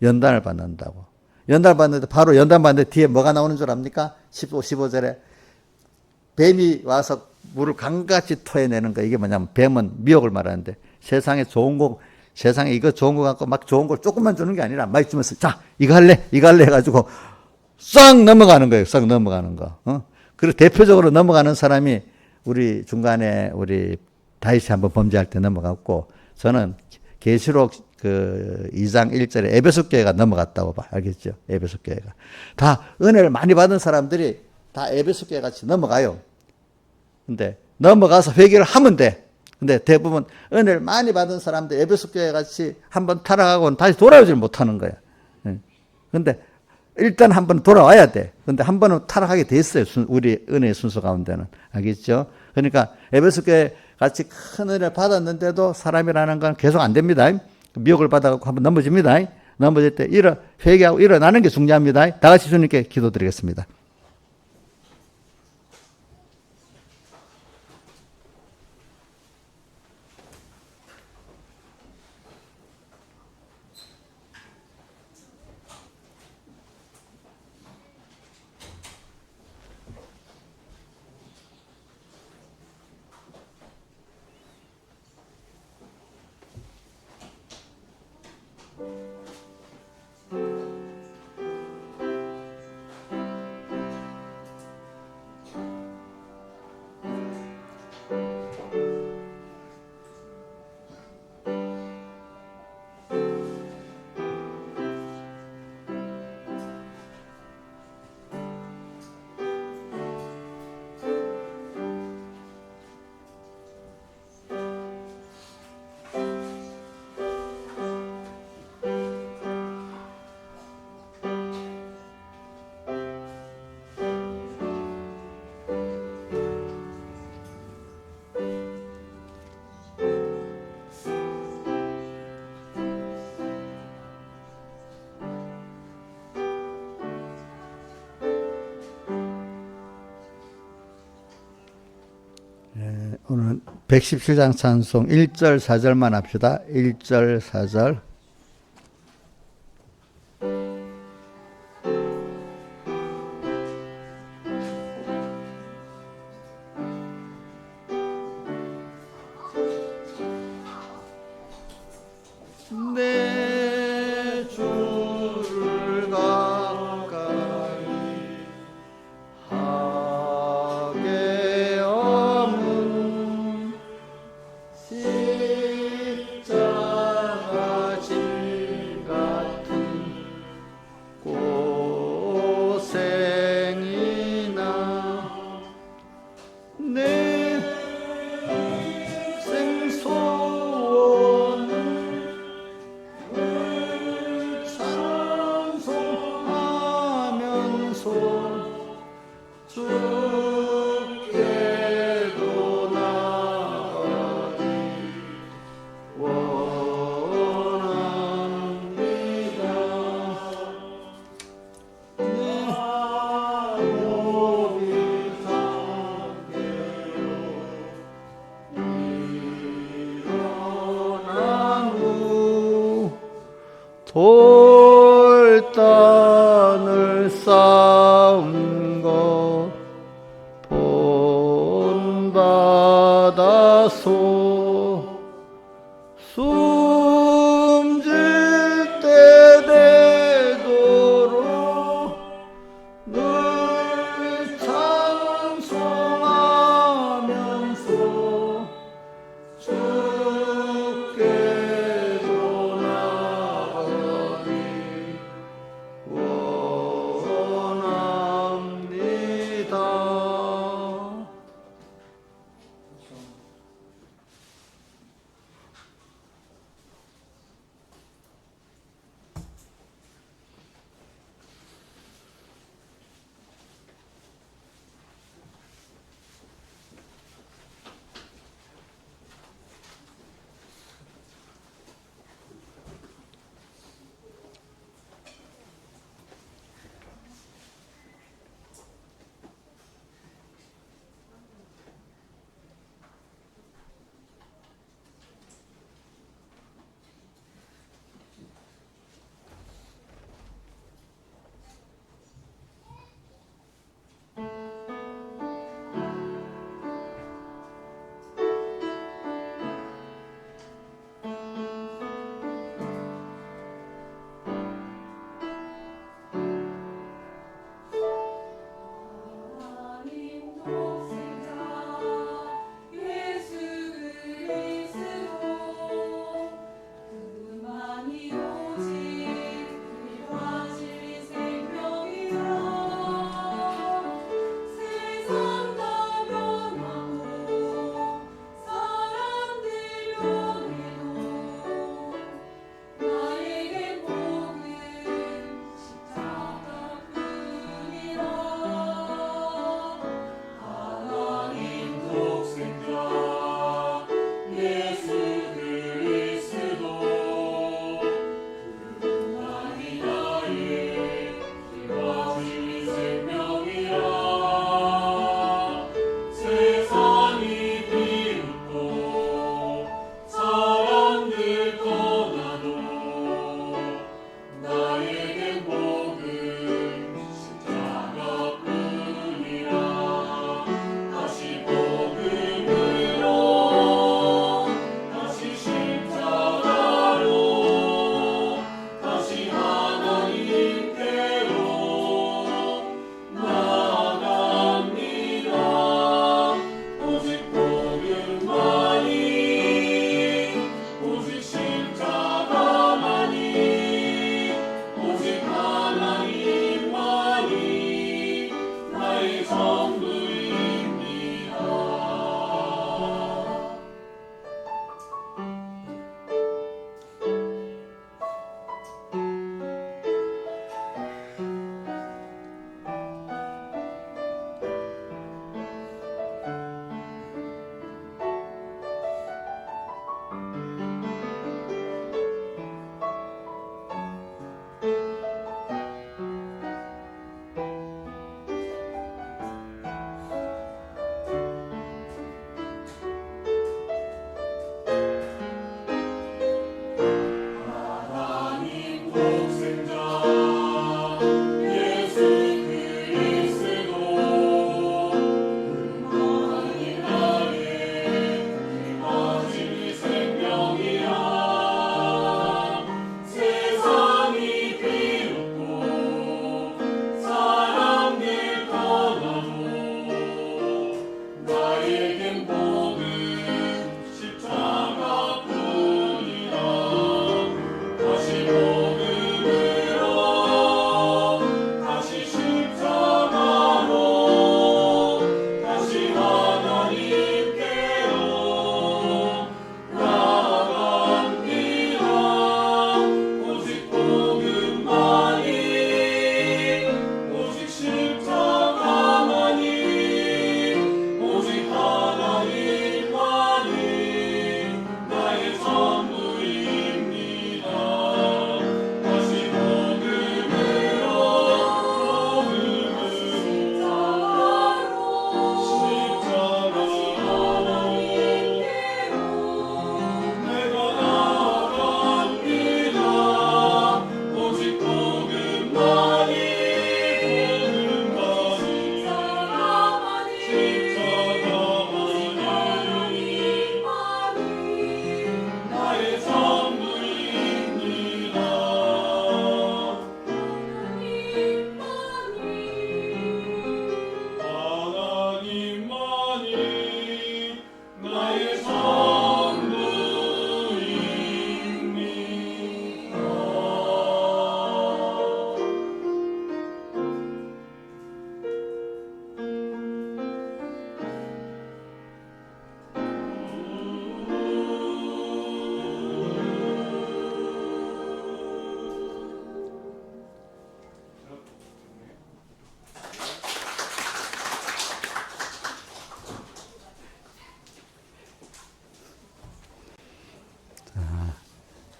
Speaker 1: 연단을 받는다고. 연단을 받는데 바로 연단 받는데 뒤에 뭐가 나오는 줄 압니까? 15절에 뱀이 와서 물을 강같이 토해내는 거. 이게 뭐냐면 뱀은 미혹을 말하는데 세상에 이거 좋은 거 갖고 막 좋은 걸 조금만 주는 게 아니라 막 주면서 자 이거 할래 해가지고 싹 넘어가는 거예요. 싹 넘어가는 거. 그리고 대표적으로 넘어가는 사람이 우리 중간에 우리 다윗이 한번 범죄할 때 넘어갔고 저는 계시록 2장 1절에 에베소 교회가 넘어갔다고 봐. 알겠죠? 에베소 교회가. 다 은혜를 많이 받은 사람들이 다 에베소 교회 같이 넘어가요. 근데 넘어가서 회개를 하면 돼. 근데 대부분 은혜를 많이 받은 사람들 에베소 교회 같이 한번 타락하고는 다시 돌아오질 못하는 거야. 근데 일단 한번 돌아와야 돼. 근데 한 번은 타락하게 돼 있어요. 우리 은혜의 순서 가운데는. 알겠죠? 그러니까 에베소 교회 같이 큰 은혜를 받았는데도 사람이라는 건 계속 안 됩니다. 미혹을 받아갖고 한번 넘어집니다. 넘어질 때 회개하고 일어나는 게 중요합니다. 다 같이 주님께 기도드리겠습니다. 오늘 117장 찬송 1절 4절만 합시다. 1절 4절. 내 주를 가까이 하게 없는 십자가 질 같은 고생이나 내 생소원을 찬송하면서 주께로 나가기 원합니다. 내 몸이 상계로 일어난 후 돌단을 쌓은 것 본받아서 숨질 때 되도록 늘 찬송하면서 주께로 나가기 원합니다.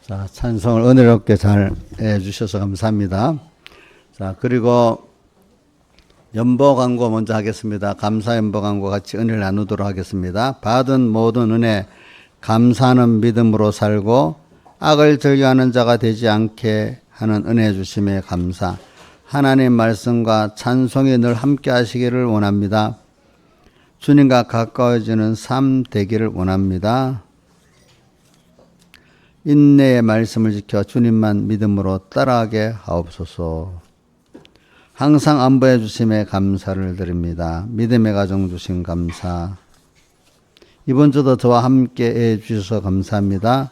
Speaker 1: 자, 찬송을 은혜롭게 잘 해주셔서 감사합니다. 자, 그리고 연보 광고 먼저 하겠습니다. 감사 연보 광고 같이 은혜를 나누도록 하겠습니다. 받은 모든 은혜 감사하는 믿음으로 살고 악을 즐겨하는 자가 되지 않게 하는 은혜 주심에 감사. 하나님 말씀과 찬송이 늘 함께 하시기를 원합니다. 주님과 가까워지는 삶 되기를 원합니다. 인내의 말씀을 지켜 주님만 믿음으로 따라가게 하옵소서. 항상 안보해 주심에 감사를 드립니다. 믿음의 가정 주신 감사. 이번 주도 저와 함께 해 주셔서 감사합니다.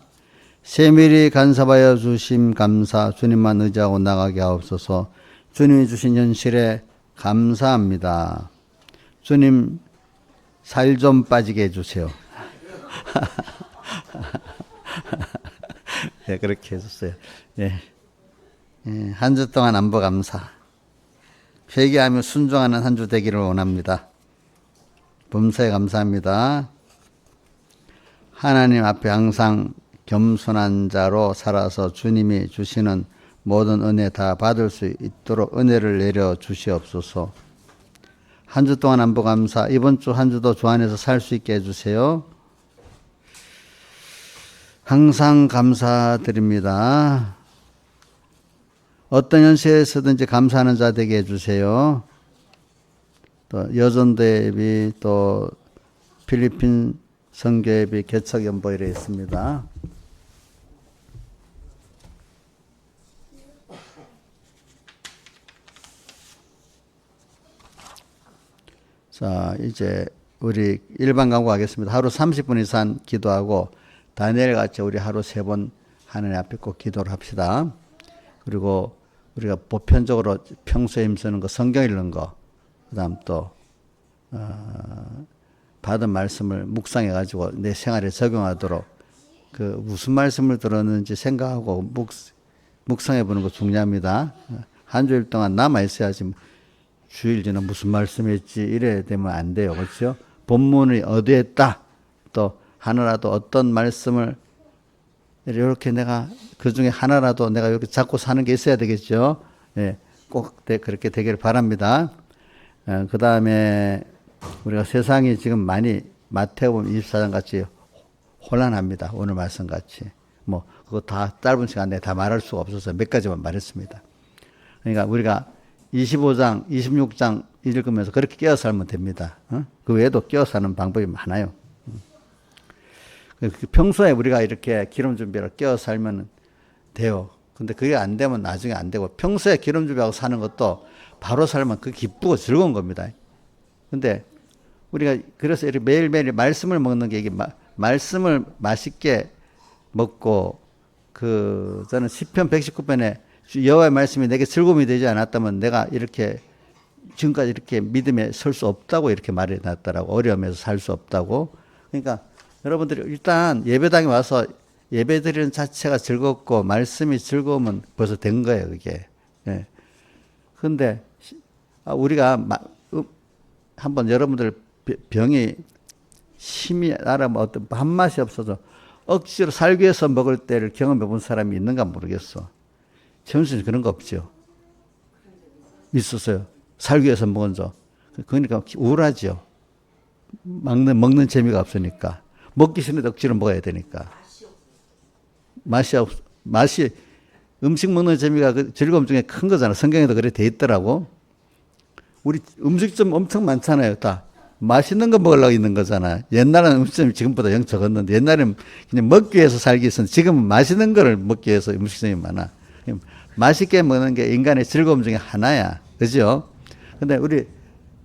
Speaker 1: 세밀히 간섭하여 주심 감사. 주님만 의지하고 나가게 하옵소서. 주님이 주신 현실에 감사합니다. 주님 살 좀 빠지게 해주세요. 네, 그렇게 해줬어요. 네. 네, 한 주 동안 안보 감사. 회개하며 순종하는 한 주 되기를 원합니다. 범사에 감사합니다. 하나님 앞에 항상 겸손한 자로 살아서 주님이 주시는 모든 은혜 다 받을 수 있도록 은혜를 내려 주시옵소서. 한 주 동안 안보 감사. 이번 주 한 주도 주 안에서 살 수 있게 해주세요. 항상 감사드립니다. 어떤 현실에서든지 감사하는 자 되게 해주세요. 또 여전대비 또 필리핀 선교회비 개척연보 이래 있습니다. 자, 이제 우리 일반 강구 하겠습니다. 하루 30분 이상 기도하고 다니엘 같이 우리 하루 3번 하나님 앞에 꼭 기도를 합시다. 그리고 우리가 보편적으로 평소에 힘쓰는 거, 성경 읽는 거, 그 다음 또 받은 말씀을 묵상해 가지고 내 생활에 적용하도록 그 무슨 말씀을 들었는지 생각하고 묵상해 보는 거 중요합니다. 한 주일 동안 남아 있어야지 주일 전에 무슨 말씀했지 이래야 되면 안 돼요. 그렇죠? 본문이 어디에 있다. 또 하나라도 어떤 말씀을 이렇게 내가 그 중에 하나라도 내가 이렇게 잡고 사는 게 있어야 되겠죠. 예, 꼭 그렇게 되기를 바랍니다. 그 다음에 우리가 세상이 지금 많이 마태복음 24장 같이 혼란합니다. 오늘 말씀 같이. 뭐 그거 다 짧은 시간 내에 다 말할 수가 없어서 몇 가지만 말했습니다. 그러니까 우리가 25장, 26장 읽으면서 그렇게 깨어 살면 됩니다. 그 외에도 깨어 사는 방법이 많아요. 평소에 우리가 이렇게 기름 준비를 깨어 살면 돼요. 근데 그게 안 되면 나중에 안 되고, 평소에 기름 준비하고 사는 것도 바로 살면 그 기쁘고 즐거운 겁니다. 근데 우리가 그래서 이렇게 매일매일 말씀을 먹는 게 이게 말씀을 맛있게 먹고, 저는 시편 119편에 여호와의 말씀이 내게 즐거움이 되지 않았다면 내가 이렇게 지금까지 이렇게 믿음에 설 수 없다고 이렇게 말해 놨더라고. 어려움에서 살 수 없다고. 그러니까 여러분들이 일단 예배당에 와서 예배 드리는 자체가 즐겁고 말씀이 즐거우면 벌써 된 거예요, 그게. 예. 근데 우리가 한번 여러분들 병이 심히 나라면 어떤 밥맛이 없어서 억지로 살기 위해서 먹을 때를 경험해 본 사람이 있는가 모르겠어. 현실은 그런 거 없죠. 있었어요. 살기 위해서 먹은 저. 그러니까 우울하죠. 먹는 재미가 없으니까. 먹기 싫은데 억지로 먹어야 되니까. 맛이 음식 먹는 재미가 그 즐거움 중에 큰 거잖아. 성경에도 그래 돼 있더라고. 우리 음식점 엄청 많잖아요. 다 맛있는 거 먹으려고 있는 거잖아. 옛날에는 음식점이 지금보다 영 적었는데 옛날에는 그냥 먹기 위해서 살기 위해서, 지금은 맛있는 거를 먹기 위해서 음식점이 많아. 맛있게 먹는 게 인간의 즐거움 중에 하나야. 그죠? 근데 우리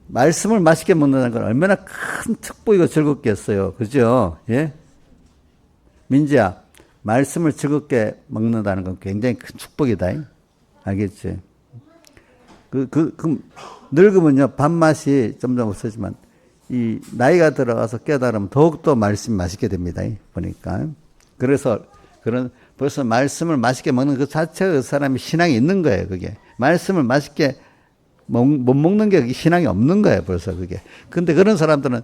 Speaker 1: 말씀을 맛있게 먹는다는 건 얼마나 큰 축복이고 즐겁겠어요. 그죠? 예? 민지야, 말씀을 즐겁게 먹는다는 건 굉장히 큰 축복이다. 알겠지? 늙으면요, 밥맛이 점점 없어지만, 이 나이가 들어가서 깨달으면 더욱더 말씀이 맛있게 됩니다. 보니까. 그래서 벌써 말씀을 맛있게 먹는 그 자체가 그 사람이 신앙이 있는 거예요, 그게. 말씀을 맛있게 못 먹는 게 신앙이 없는 거예요, 벌써 그게. 근데 그런 사람들은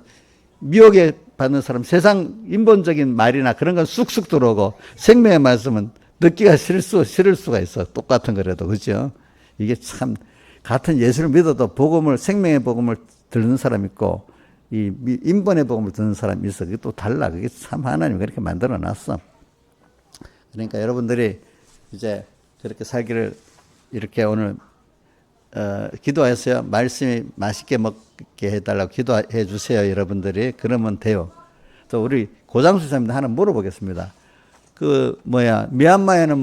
Speaker 1: 미혹에 받는 사람, 세상 인본적인 말이나 그런 건 쑥쑥 들어오고, 생명의 말씀은 듣기가 싫을 수가 있어. 똑같은 거라도. 그죠? 이게 참, 같은 예수를 믿어도 생명의 복음을 듣는 사람 있고, 이 인본의 복음을 듣는 사람이 있어. 그게 또 달라. 그게 참 하나님이 그렇게 만들어 놨어. 그러니까 여러분들이 이제 그렇게 살기를 이렇게 오늘, 기도하세요. 말씀이 맛있게 먹게 해달라고 기도해 주세요. 여러분들이. 그러면 돼요. 또 우리 고장수 사님들 하나 물어보겠습니다. 미얀마에는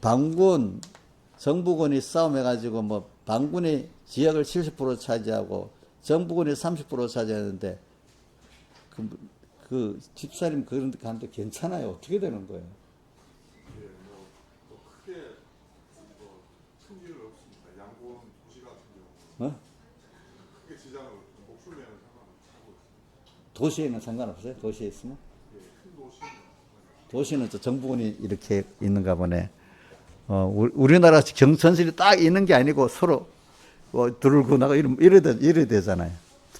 Speaker 1: 반군, 정부군이 싸움해가지고 반군이 지역을 70% 차지하고 정부군이 30% 차지하는데 그 집사님 그런 데 가는데 괜찮아요? 어떻게 되는 거예요?
Speaker 2: 예, 크게 큰 일은 없습니다. 양곤 도시 같은 경우는 크게 지장을 목숨에는 상관없고 있습니다.
Speaker 1: 도시에는 상관없어요? 도시에 있으면?
Speaker 2: 예, 큰 도시는
Speaker 1: 도시는 또 정부군이 이렇게 있는가 보네. 우리나라 경천실이 딱 있는 게 아니고 서로 들고 나가 이래 되잖아요.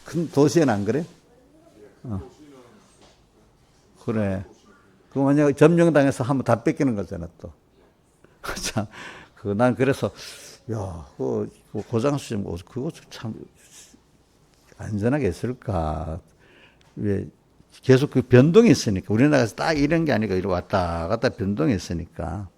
Speaker 1: 큰 도시에는 안 그래? 그래. 그 만약 점령당해서 하면 다 뺏기는 거잖아 또. 참, 난 그래서 고장수 좀 그거 참 안전하게 있을까? 왜 계속 그 변동이 있으니까 우리나라에서 딱 이런 게 아니고 이렇게 왔다 갔다 변동이 있으니까.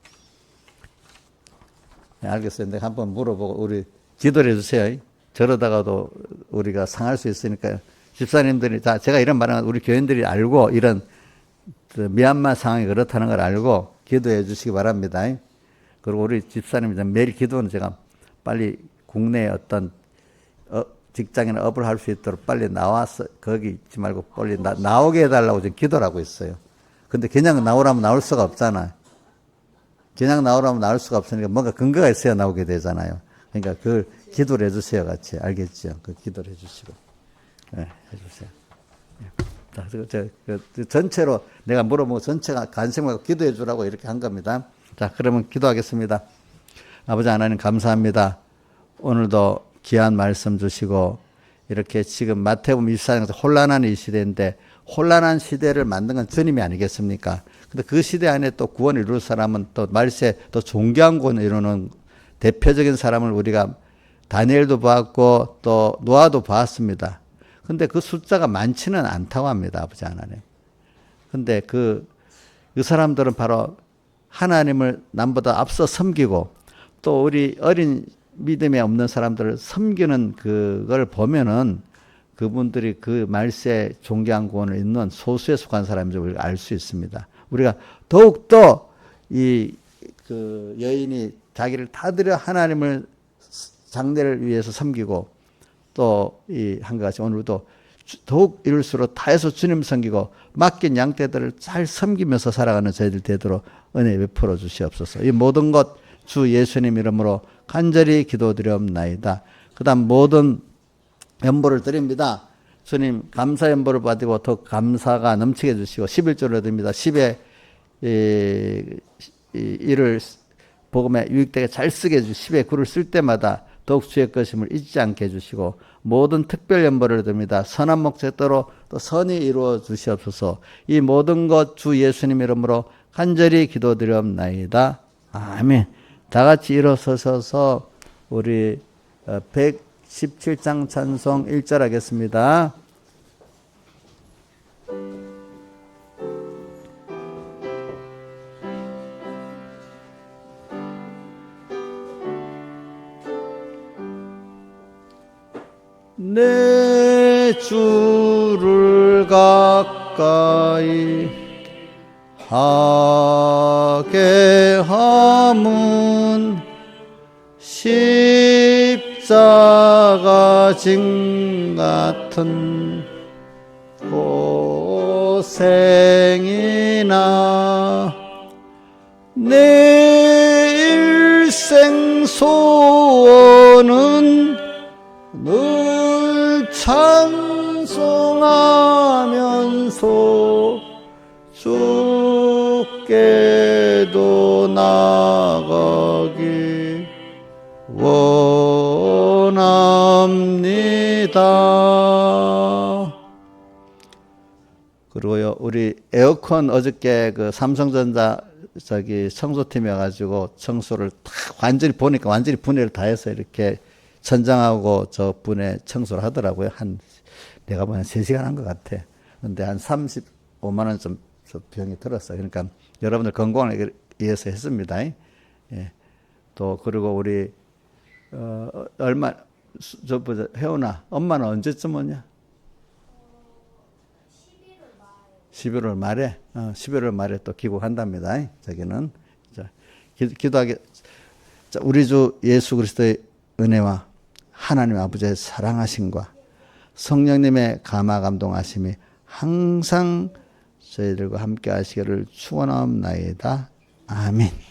Speaker 1: 네, 알겠어요. 내가 한번 물어보고 우리 기도를 해주세요. 저러다가도 우리가 상할 수 있으니까 집사님들이 제가 이런 말은 우리 교인들이 알고 이런 미얀마 상황이 그렇다는 걸 알고 기도해 주시기 바랍니다. 그리고 우리 집사님 매일 기도는 제가 빨리 국내에 어떤 직장이나 업을 할 수 있도록 빨리 나와서 거기 있지 말고 빨리 나오게 해달라고 지금 기도를 하고 있어요. 근데 그냥 나오라면 나올 수가 없잖아요. 그냥 나오라면 나올 수가 없으니까 뭔가 근거가 있어야 나오게 되잖아요. 그러니까 그걸 기도를 해주세요. 같이. 알겠죠? 그 기도를 해주시고. 네, 해주세요. 자, 전체로 내가 물어보고 전체가 간증하고 기도해 주라고 이렇게 한 겁니다. 자, 그러면 기도하겠습니다. 아버지 하나님 감사합니다. 오늘도 귀한 말씀 주시고 이렇게 지금 마태복음 24장에서 혼란한 이 시대인데 혼란한 시대를 만든 건 주님이 아니겠습니까? 근데 그 시대 안에 또 구원을 이룰 사람은 또 말세 또 존귀한 구원을 이루는 대표적인 사람을 우리가 다니엘도 봤고 또 노아도 봤습니다. 근데 그 숫자가 많지는 않다고 합니다. 아버지 하나님. 근데 그 사람들은 바로 하나님을 남보다 앞서 섬기고 또 우리 어린 믿음이 없는 사람들을 섬기는 그걸 보면은 그분들이 그 말세 존귀한 구원을 있는 소수에 속한 사람인 줄 우리가 알 수 있습니다. 우리가 더욱더 그 여인이 자기를 다 들여 하나님을 장래를 위해서 섬기고 또 한것 같이 오늘도 더욱 이룰수록 다해서 주님 섬기고 맡긴 양떼들을 잘 섬기면서 살아가는 저희들 되도록 은혜 베풀어 주시옵소서. 이 모든 것 주 예수님 이름으로 간절히 기도드리옵나이다. 그 다음 모든 연보를 드립니다. 주님 감사 연보를 받고 더 감사가 넘치게 해주시고 11조를 드립니다. 10에 이를 복음에 유익되게 잘 쓰게 해주시고 10에 글을 쓸 때마다 더욱 주의 것임을 잊지 않게 해주시고 모든 특별 연보를 드립니다. 선한 목적대로 또 선이 이루어 주시옵소서. 이 모든 것 주 예수님 이름으로 간절히 기도드리옵나이다. 아멘. 다 같이 일어서셔서 우리 117장 찬송 1절 하겠습니다. 내 주를 가까이 하게 함은 십자가 진 같은 고생이나 내 일생 소원은 늘 찬송하면서 주께도 나가기 원합니다. 그리고요, 우리 에어컨 어저께 그 삼성전자 저기 청소팀이 와가지고 청소를 다 완전히 보니까 완전히 분해를 다 해서 이렇게 천장하고 저 분해 청소를 하더라고요. 내가 보면 3시간 한 것 같아. 근데 한 35만 원 좀 비용이 들었어요. 그러니까 여러분들 건강을 위해서 했습니다. 예. 또 그리고 우리 얼마 저 보자 혜원아 엄마는 언제쯤 오냐? 11월 말에 11월 말에 또 귀국한답니다. 저기는 자, 기도하게. 자, 우리 주 예수 그리스도의 은혜와 하나님 아버지의 사랑하심과 성령님의 감화 감동하심이 항상 저희들과 함께 하시기를 축원하옵나이다. 아멘.